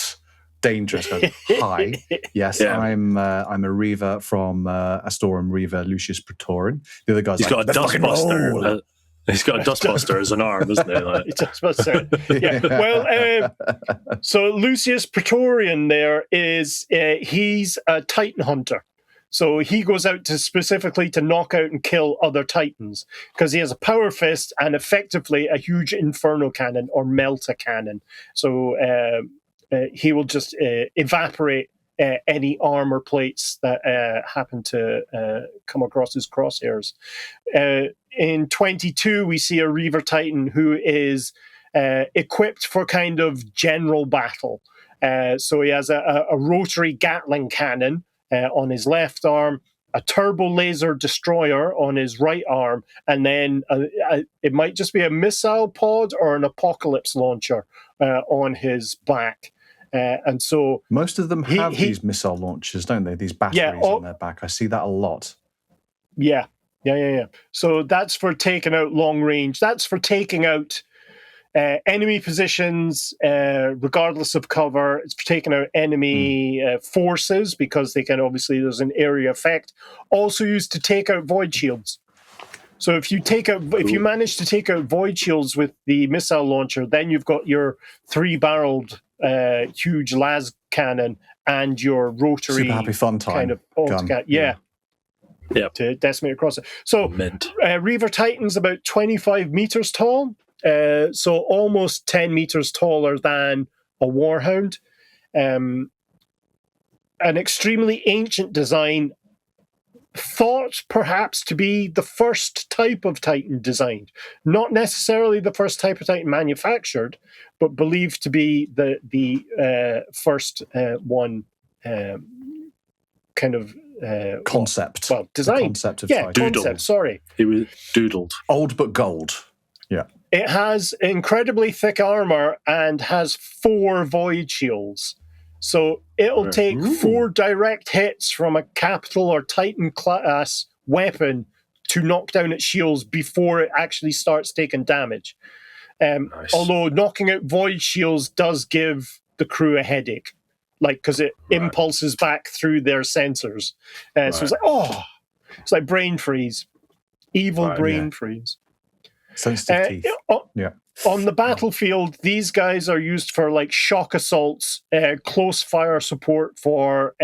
dangerous. Hi, yes, yeah. I'm a Reaver from Astorum, Reaver Lucius Praetorian. The other guy's got a dustbuster. He's got a dustbuster as an arm, isn't he? Like, Dustbuster. Yeah. Well, so Lucius Praetorian there is he's a Titan hunter. So he goes out specifically to knock out and kill other Titans because he has a power fist and effectively a huge inferno cannon or melta cannon. So he will just evaporate any armor plates that happen to come across his crosshairs. In 22, we see a Reaver Titan who is equipped for kind of general battle. So he has a rotary Gatling cannon on his left arm, a turbo laser destroyer on his right arm, and then it might just be a missile pod or an apocalypse launcher on his back. And so most of them have these missile launchers, don't they? These batteries on their back. I see that a lot. Yeah. So that's for taking out long range. That's for taking out enemy positions, regardless of cover. It's for taking out enemy forces because they can obviously there's an area effect. Also used to take out void shields. So if you manage to take out void shields with the missile launcher, then you've got your 3-barreled huge las cannon and your rotary Super Happy Fun Time kind of gun. Yeah. To decimate across it. So Reaver Titan's about 25 meters tall, so almost 10 meters taller than a Warhound. An extremely ancient design, thought perhaps to be the first type of Titan designed. Not necessarily the first type of Titan manufactured, but believed to be the first one kind of concept. Design. The concept of Titan. Concept, sorry. He was doodled. Old but gold. Yeah. It has incredibly thick armor and has 4 void shields. So it'll take 4 direct hits from a capital or Titan class weapon to knock down its shields before it actually starts taking damage. Nice. Although knocking out void shields does give the crew a headache, because it impulses back through their sensors. So it's it's like brain freeze, evil brain freeze. Sensitive teeth. On the battlefield, these guys are used for shock assaults, close fire support for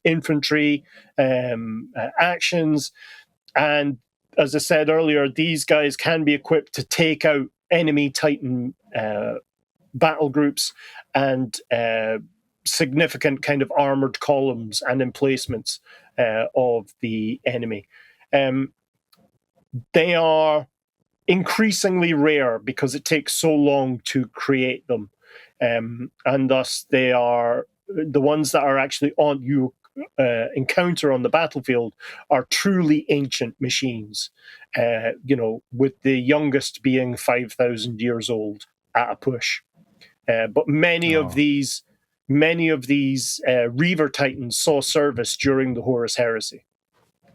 infantry actions, and as I said earlier, these guys can be equipped to take out enemy Titan battle groups and significant kind of armored columns and emplacements of the enemy. They are increasingly rare because it takes so long to create them, and thus they are the ones that are actually on you encounter on the battlefield are truly ancient machines. With the youngest being 5,000 years old at a push. But many of these Reaver Titans saw service during the Horus Heresy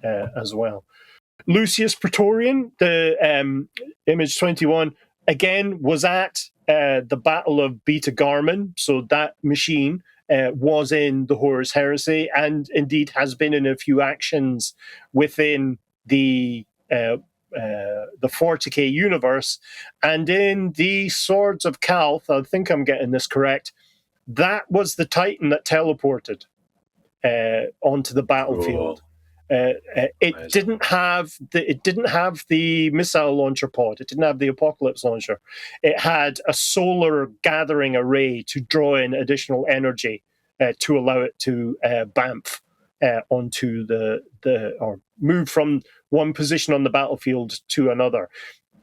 as well. Lucius Praetorian, the image 21, again was at the Battle of Beta Garman, so that machine was in the Horus Heresy and indeed has been in a few actions within the 40K universe, and in the Swords of Calth, I think I'm getting this correct, that was the Titan that teleported onto the battlefield. It didn't have the missile launcher pod. It didn't have the apocalypse launcher. It had a solar gathering array to draw in additional energy to allow it to bamf onto or move from one position on the battlefield to another.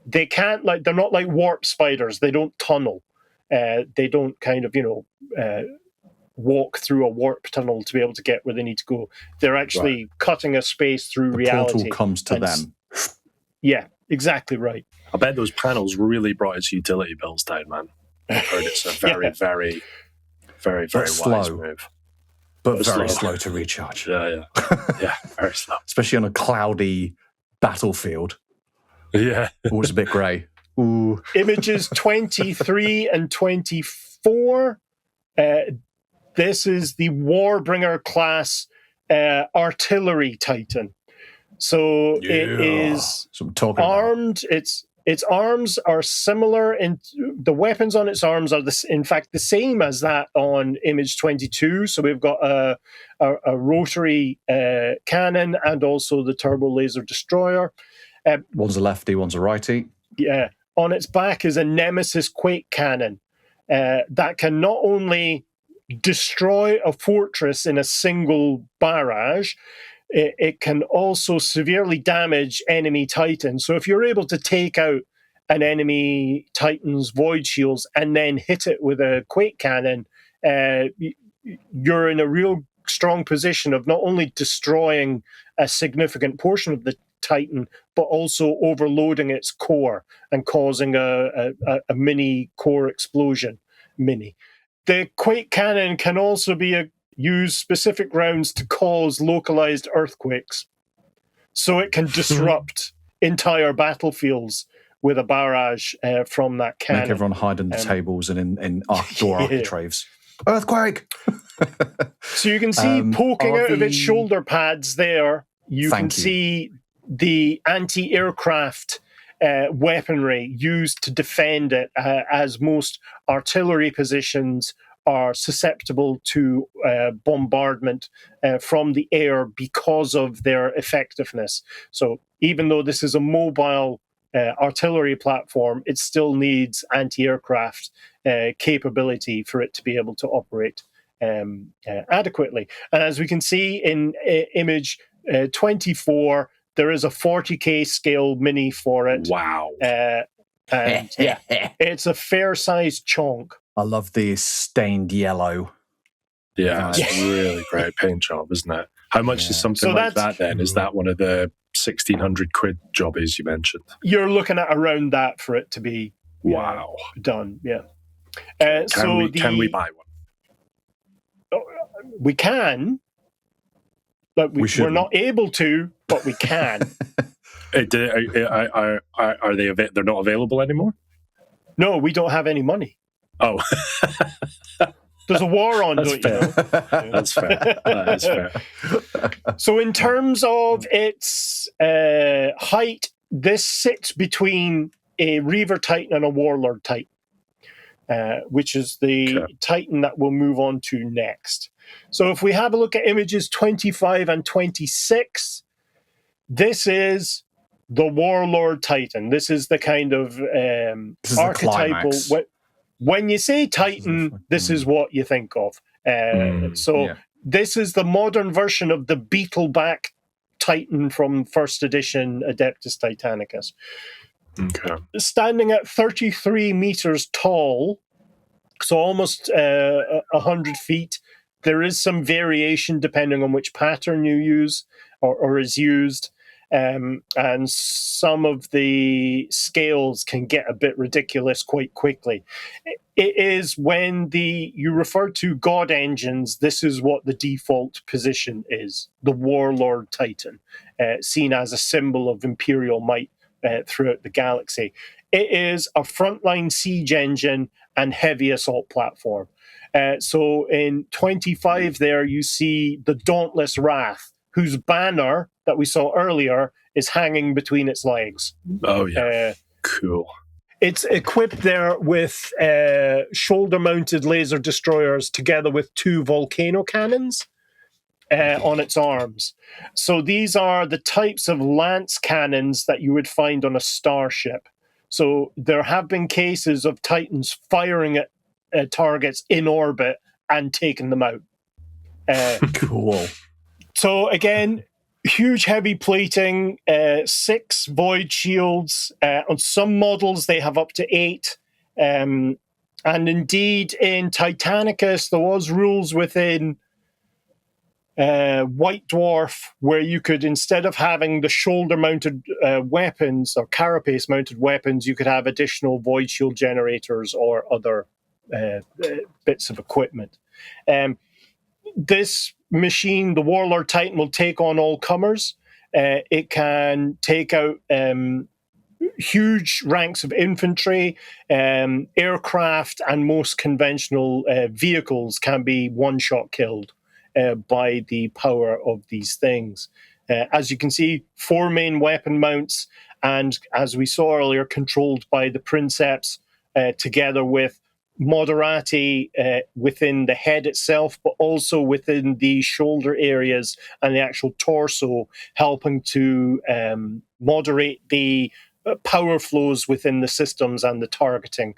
They can't they're not like warp spiders. They don't tunnel. They don't kind of walk through a warp tunnel to be able to get where they need to go. They're actually cutting a space through reality. The portal comes to them. Yeah, exactly right. I bet those panels really brought its utility bills down, man. I've heard it's a very, very, very, very wise move. But very slow to recharge. Yeah, very slow. Especially on a cloudy battlefield. Yeah. Always a bit grey. Ooh. Images 23 and 24. This is the Warbringer class Artillery Titan. So it is armed. Its arms are similar, and the weapons on its arms are, in fact, the same as that on image 22. So we've got a rotary cannon and also the turbo laser destroyer. One's a lefty, one's a righty. Yeah. On its back is a Nemesis Quake cannon that can not only destroy a fortress in a single barrage, it can also severely damage enemy Titans. So if you're able to take out an enemy Titan's void shields and then hit it with a Quake cannon, you're in a real strong position of not only destroying a significant portion of the Titan, but also overloading its core and causing a mini core explosion. The Quake cannon can also be use specific rounds to cause localized earthquakes. So it can disrupt entire battlefields with a barrage from that cannon. Make everyone hide in the tables and in door architraves. Earthquake! So you can see poking out of its shoulder pads there, you can see the anti-aircraft weaponry used to defend it, as most artillery positions are susceptible to bombardment from the air because of their effectiveness. So even though this is a mobile artillery platform, it still needs anti-aircraft capability for it to be able to operate adequately. And as we can see in image 24, there is a 40K scale mini for it. Wow. And yeah, it's a fair-sized chunk. I love the stained yellow. Yeah, it's a really great paint job, isn't it? How much is something like that then? Is that one of the 1,600 quid jobbies you mentioned? You're looking at around that for it to be done, yeah. Can we buy one? We can, but we're not able to, but we can. Are they? They're not available anymore? No, we don't have any money. Oh. There's a war on, That's don't fair. you know? That's fair. That is fair. So in terms of its height, this sits between a Reaver Titan and a Warlord Titan, which is the Titan that we'll move on to next. So if we have a look at images 25 and 26, this is the Warlord Titan. This is the kind of archetypal... When you say Titan, this is what you think of. This is the modern version of the beetle-back Titan from first edition Adeptus Titanicus. Okay. Standing at 33 meters tall, so almost 100 feet. There is some variation depending on which pattern you use or is used. And some of the scales can get a bit ridiculous quite quickly. It is when you refer to God engines, this is what the default position is, the Warlord Titan, seen as a symbol of imperial might throughout the galaxy. It is a frontline siege engine and heavy assault platform. So in 25 there, you see the Dauntless Wrath, whose banner that we saw earlier is hanging between its legs. Oh, yeah. Cool. It's equipped there with shoulder-mounted laser destroyers together with 2 volcano cannons on its arms. So these are the types of lance cannons that you would find on a starship. So there have been cases of Titans firing at targets in orbit and taking them out. Cool. So again, huge heavy plating, 6 void shields. On some models, they have up to 8. And indeed, in Titanicus, there was rules within White Dwarf where you could, instead of having the shoulder-mounted weapons or carapace-mounted weapons, you could have additional void shield generators or other bits of equipment. This machine, the Warlord Titan, will take on all comers. It can take out huge ranks of infantry, aircraft, and most conventional vehicles can be one-shot killed by the power of these things. As you can see, 4 main weapon mounts and as we saw earlier, controlled by the Princeps, together with moderati within the head itself, but also within the shoulder areas and the actual torso, helping to moderate the power flows within the systems and the targeting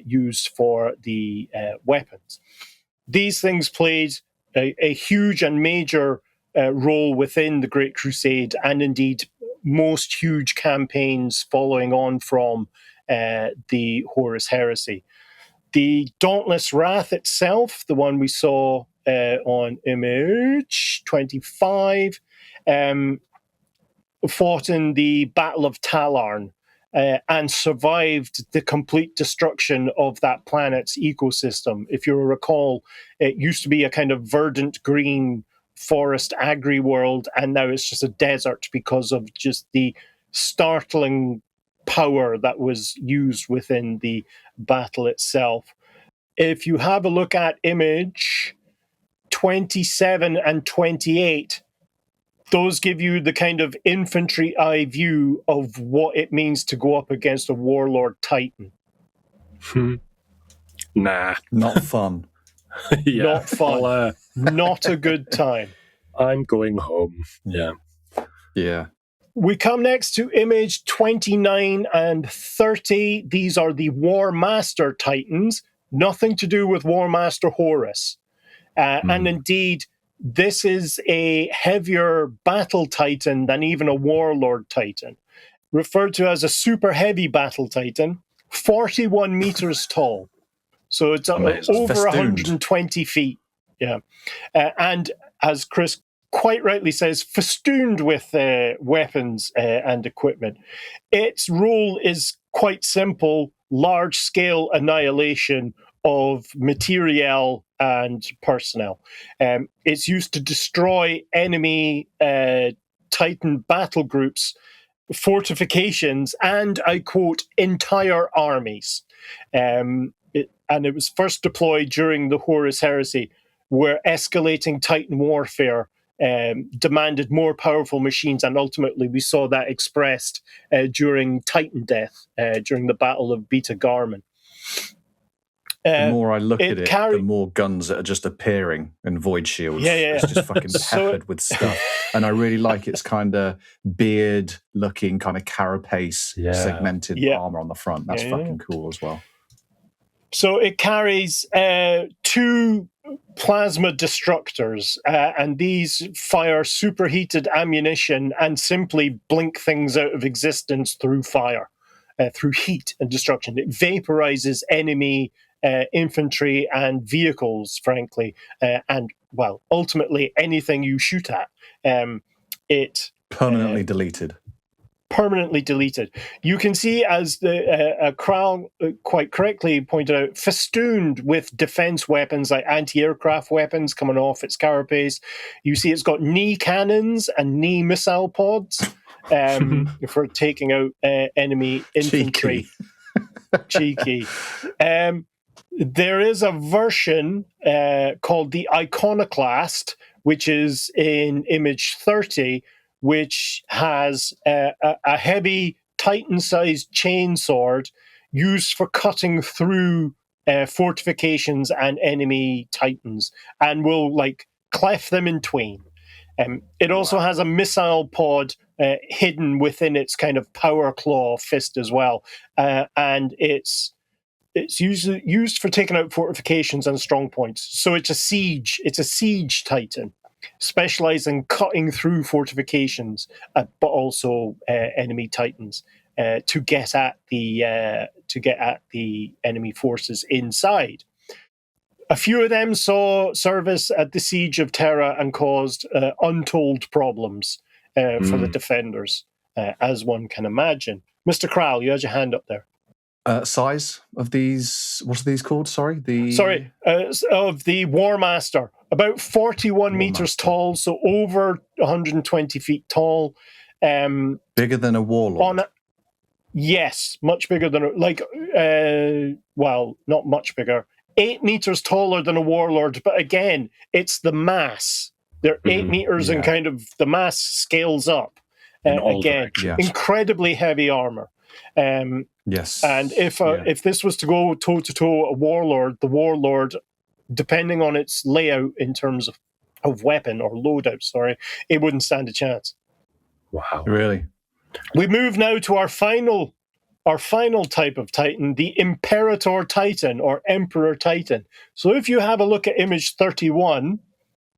used for the weapons. These things played a huge and major role within the Great Crusade, and indeed most huge campaigns following on from the Horus Heresy. The Dauntless Wrath itself, the one we saw on image 25, fought in the Battle of Talarn and survived the complete destruction of that planet's ecosystem. If you recall, it used to be a kind of verdant green forest agri-world, and now it's just a desert because of just the startling power that was used within the battle itself. If you have a look at image 27 and 28, those give you the kind of infantry eye view of what it means to go up against a Warlord Titan. Nah. Not fun. Yeah. Not fun. Not a good time. I'm going home. Yeah. Yeah. We come next to image 29 and 30. These are the Warmaster Titans. Nothing to do with Warmaster Horus. And indeed, this is a heavier battle titan than even a Warlord Titan. Referred to as a super heavy battle titan, 41 meters tall. So it's over Festooned. 120 feet. Yeah. And as Chris quite rightly says, festooned with weapons and equipment. Its role is quite simple: large-scale annihilation of materiel and personnel. It's used to destroy enemy Titan battle groups, fortifications, and, I quote, entire armies. And it was first deployed during the Horus Heresy, where escalating Titan warfare demanded more powerful machines, and ultimately we saw that expressed during Titan death, during the Battle of Beta Garmin. The more I look at it, the more guns that are just appearing and void shields. Yeah. It's just fucking peppered with stuff. And I really like its kind of beard-looking, kind of carapace, segmented armor on the front. That's fucking cool as well. So it carries 2 plasma destructors, and these fire superheated ammunition and simply blink things out of existence through fire, through heat and destruction. It vaporizes enemy infantry and vehicles, frankly, and, well, ultimately anything you shoot at. It permanently deleted. Permanently deleted. You can see, as the Kral quite correctly pointed out, festooned with defense weapons like anti-aircraft weapons coming off its carapace. You see it's got knee cannons and knee missile pods for taking out enemy infantry. Cheeky. There is a version called the Iconoclast, which is in image 30, which has a heavy Titan-sized chainsword used for cutting through fortifications and enemy Titans, and will cleft them in twain. It also has a missile pod hidden within its kind of power claw fist as well, and it's used for taking out fortifications and strong points. So it's a siege Titan, specializing in cutting through fortifications, but also enemy Titans to get at the enemy forces inside. A few of them saw service at the Siege of Terra and caused untold problems for the defenders, as one can imagine. Mr. Kral, you had your hand up there. Size of these? What are these called? Sorry, of the Warmaster. About 41 meters tall, so over 120 feet tall. Bigger than a Warlord. Yes, much bigger than not much bigger. 8 meters taller than a Warlord, but again, it's the mass. They're 8 meters, and kind of the mass scales up. In all Again, directions. incredibly heavy armor. Yes. And if this was to go toe-to-toe a Warlord, the Warlord, depending on its layout in terms of weapon or loadout, it wouldn't stand a chance. Wow. Really? We move now to our final type of Titan, the Imperator Titan or Emperor Titan. So if you have a look at image 31,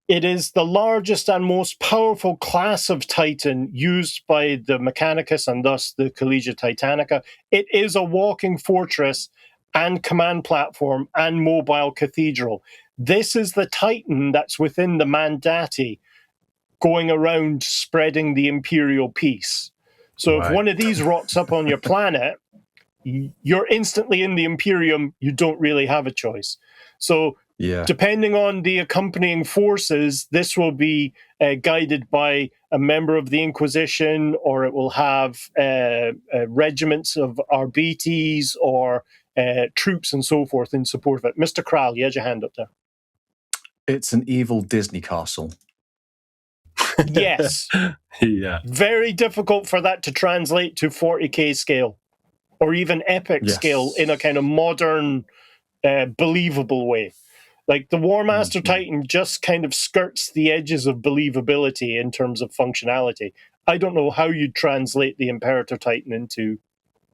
it is the largest and most powerful class of Titan used by the Mechanicus and thus the Collegia Titanica. It is a walking fortress and command platform and mobile cathedral. This is the Titan that's within the Mandati, going around spreading the imperial peace. So if one of these rocks up on your planet, you're instantly in the Imperium. You don't really have a choice. So depending on the accompanying forces, this will be guided by a member of the Inquisition, or it will have regiments of Arbites or troops and so forth in support of it. Mr. Kral, you had your hand up there. It's an evil Disney castle. Yes. Yeah. Very difficult for that to translate to 40K scale or even epic scale in a kind of modern, believable way. Like the Warmaster Titan just kind of skirts the edges of believability in terms of functionality. I don't know how you'd translate the Imperator Titan into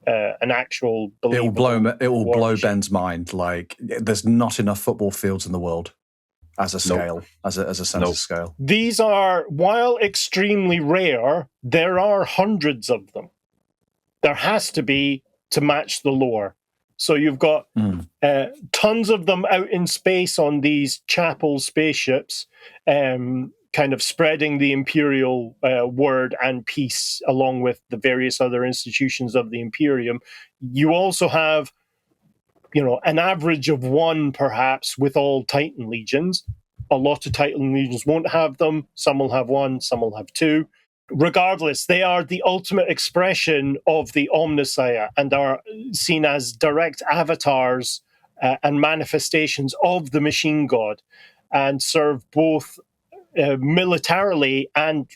an actual believable It will blow Ben's mind. Like, there's not enough football fields in the world as a scale, as a sense of scale. These are, while extremely rare, there are hundreds of them. There has to be to match the lore. So you've got tons of them out in space on these chapel spaceships, kind of spreading the imperial word and peace along with the various other institutions of the Imperium. You also have, an average of one, perhaps, with all Titan legions. A lot of Titan legions won't have them. Some will have one, some will have two. Regardless, they are the ultimate expression of the Omnissiah and are seen as direct avatars and manifestations of the machine god, and serve both militarily and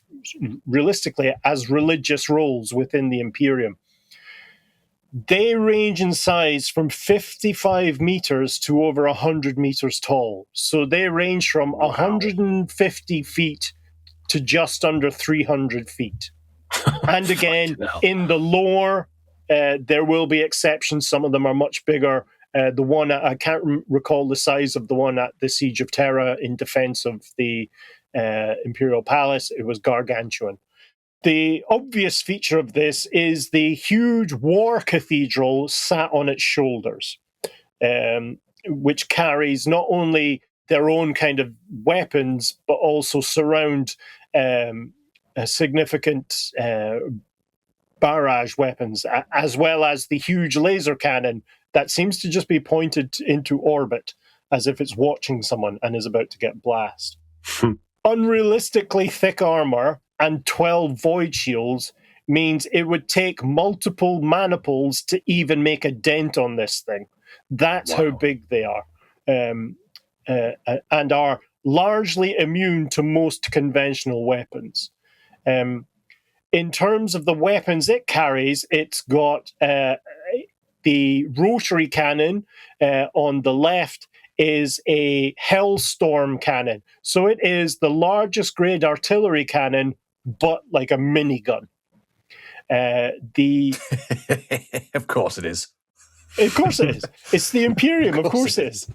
realistically as religious roles within the Imperium. They range in size from 55 meters to over 100 meters tall. So they range from 150 feet to just under 300 feet. And again, in the lore, there will be exceptions. Some of them are much bigger. The one, I can't recall the size of the one at the Siege of Terra in defense of the Imperial Palace. It was gargantuan. The obvious feature of this is the huge war cathedral sat on its shoulders, which carries not only their own kind of weapons, but also surround a significant barrage weapons, as well as the huge laser cannon that seems to just be pointed into orbit as if it's watching someone and is about to get blasted. Unrealistically thick armor and 12 void shields means it would take multiple maniples to even make a dent on this thing. That's how big they are. And are largely immune to most conventional weapons. In terms of the weapons it carries, it's got the rotary cannon on the left is a Hellstorm cannon. So it is the largest grade artillery cannon, but like a minigun. Of course it is. Of course it is. It's the Imperium, of course it is.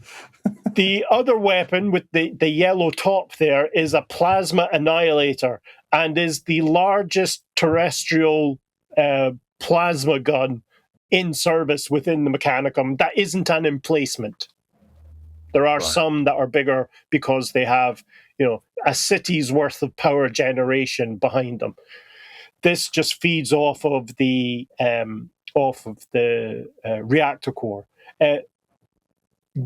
The other weapon with the yellow top there is a plasma annihilator and is the largest terrestrial plasma gun in service within the Mechanicum that isn't an emplacement. There are some that are bigger because they have, a city's worth of power generation behind them. This just feeds off of the reactor core.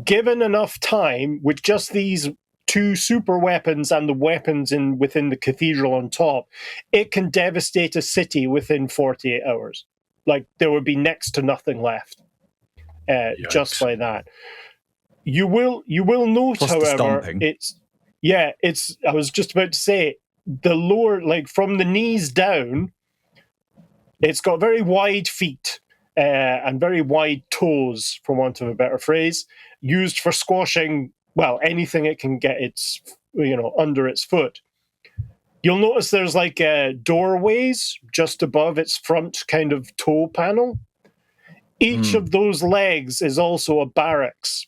Given enough time, with just these two super weapons and the weapons within the cathedral on top, it can devastate a city within 48 hours. Like, there would be next to nothing left just by that. You will note, plus however, I was just about to say, the lower, like from the knees down, It's got very wide feet and very wide toes, for want of a better phrase, used for squashing, well, anything it can get its, under its foot. You'll notice there's like doorways just above its front kind of toe panel. Each of those legs is also a barracks,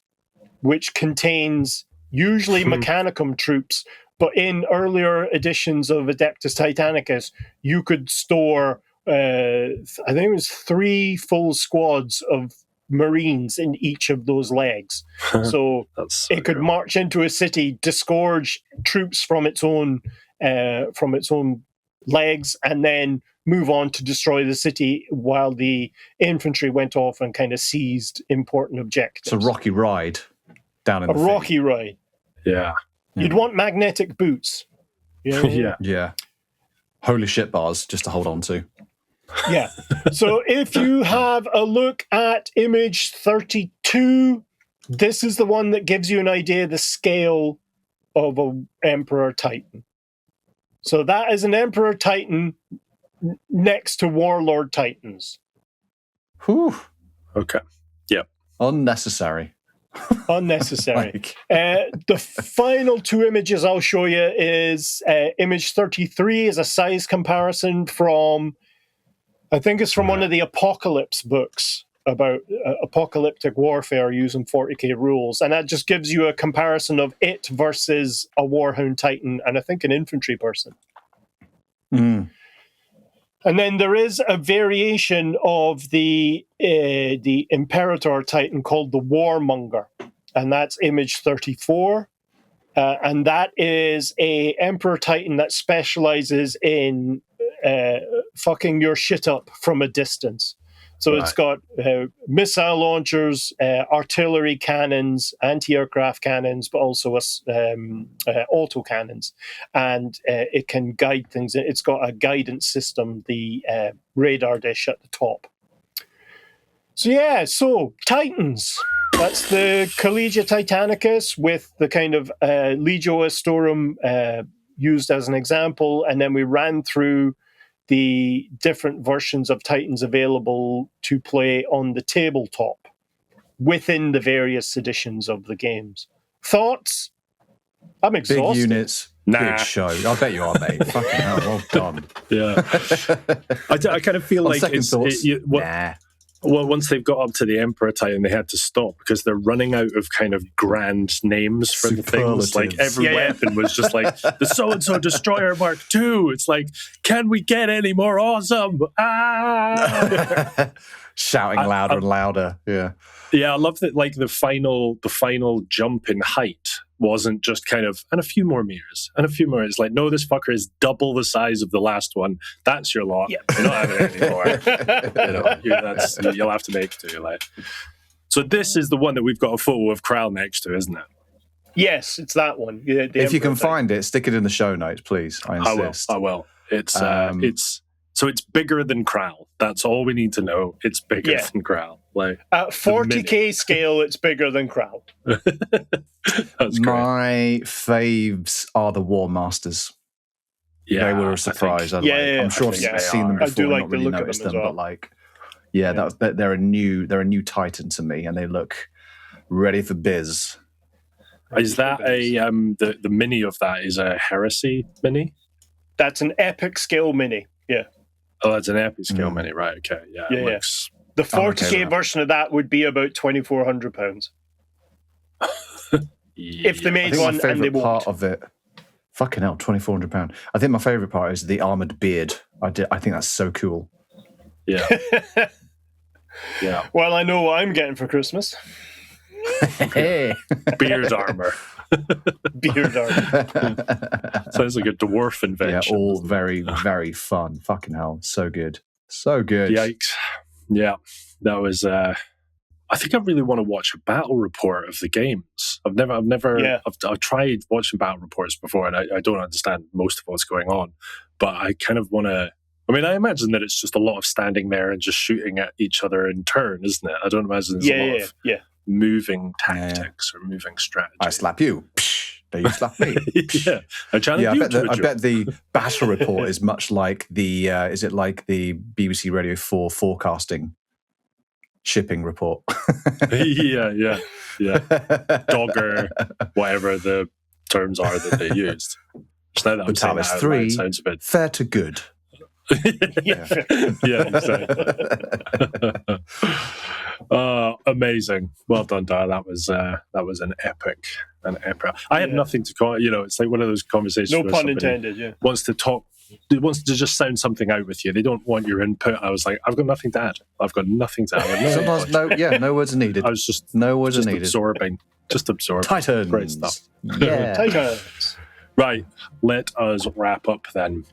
which contains usually Mechanicum troops, but in earlier editions of Adeptus Titanicus, you could store, I think it was 3 full squads of Marines in each of those legs. So it could march into a city, disgorge troops from its own legs, and then move on to destroy the city while the infantry went off and kind of seized important objectives. It's a rocky ride down in the field. Rocky ride. Yeah. You'd want magnetic boots. Yeah. Holy shit bars just to hold on to. Yeah. So if you have a look at image 32, this is the one that gives you an idea of the scale of an Emperor Titan. So that is an Emperor Titan next to Warlord Titans. Whew. Okay. Yep. Unnecessary. Unnecessary. The final 2 images I'll show you is image 33 is a size comparison from, I think it's from one of the Apocalypse books about apocalyptic warfare using 40k rules. And that just gives you a comparison of it versus a Warhound Titan and I think an infantry person. Mm. And then there is a variation of the Imperator Titan called the Warmonger, and that's image 34. And that is a Emperor Titan that specializes in fucking your shit up from a distance. So It's got missile launchers, artillery cannons, anti-aircraft cannons, but also auto cannons. And it can guide things. It's got a guidance system, the radar dish at the top. So Titans. That's the Collegia Titanicus with the kind of Legio Astorum used as an example. And then we ran through the different versions of Titans available to play on the tabletop within the various editions of the games. Thoughts? I'm exhausted. Big units, big show. I bet you are, mate. Fucking hell, well done. Yeah. I kind of feel like well, once they've got up to the Emperor Titan, they had to stop because they're running out of kind of grand names for the things. Like every weapon was just like the so-and-so Destroyer Mark II. It's like, can we get any more awesome? Shouting louder and louder. Yeah. Yeah, I love that. Like the final jump in height wasn't just kind of, and a few more meters, and a few more. It's like, no, this fucker is double the size of the last one. That's your lot. Yep. You're not having it anymore. You'll have to make do. Like, so this is the one that we've got a photo of Kral next to, isn't it? Yes, it's that one. Yeah, if you can find it, stick it in the show notes, please. I insist. I will. It's it's bigger than Kral. That's all we need to know. It's bigger than Kral. Like at 40k scale, it's bigger than Kral. That's great. My faves are the Warmasters. Yeah, they were a surprise. I'm sure I've seen them before. I do like not really noticed them, but like, they're a new Titan to me, and they look ready for biz. Is that the mini of that is a Heresy mini? That's an epic scale mini. Yeah. Oh, that's an epic scale mini, right? Okay, yeah. The 40k version of that would be about £2,400. If they made one, and they won't. Part of it, fucking hell, £2,400. I think my favourite part is the armoured beard. I think that's so cool. Yeah. Yeah. Well, I know what I'm getting for Christmas. Beard armor. Beard armor. Sounds like a dwarf invention. Yeah, all very, very fun. Fucking hell, so good, so good. Yikes! Yeah, that was. I think I really want to watch a battle report of the games. I've tried watching battle reports before, and I don't understand most of what's going on. But I kind of want to. I mean, I imagine that it's just a lot of standing there and just shooting at each other in turn, isn't it? I don't imagine there's a lot of moving tactics or moving strategy. I slap you. You slap me. Yeah, I challenge Yeah, you I to a duel. bet the battle report is much like the is it like the BBC Radio 4 forecasting shipping report? yeah. Dogger, whatever the terms are that they used. So now that I'm saying Vitalis that out 3, loud, it sounds a bit... fair to good. yeah, exactly. Amazing. Well done, Dar. That was an epic. I had nothing to call. It's like one of those conversations. No where pun somebody intended. Yeah. wants to talk. Wants to just sound something out with you. They don't want your input. I was like, I've got nothing to add. I've got nothing to add. Sometimes no words are needed. I was just no words just are needed. absorbing. Just absorbing. Titans. Great stuff. Yeah. Titans. Right. Let us wrap up then.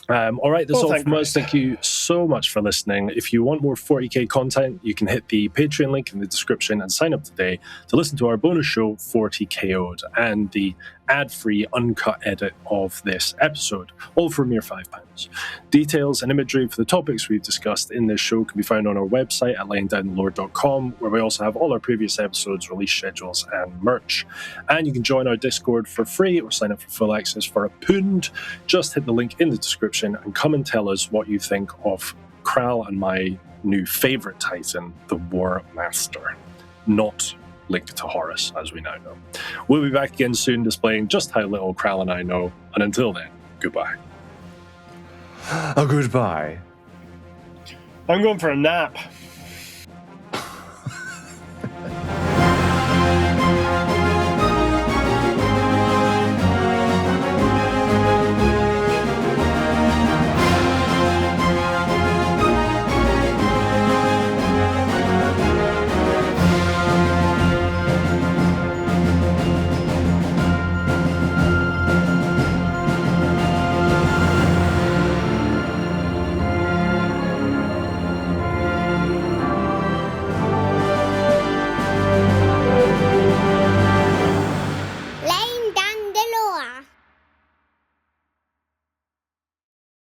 All right, that's all from us. Thank you so much for listening. If you want more 40k content, you can hit the Patreon link in the description and sign up today to listen to our bonus show, 40KO'd, and the ad-free, uncut edit of this episode, all for a mere £5. Details and imagery for the topics we've discussed in this show can be found on our website at layingdownlore.com, where we also have all our previous episodes, release schedules, and merch. And you can join our Discord for free or sign up for full access for £1. Just hit the link in the description and come and tell us what you think of Kral and my new favourite Titan, the Warmaster. Not linked to Horus, as we now know. We'll be back again soon, displaying just how little Kral and I know. And until then, goodbye. Goodbye. I'm going for a nap.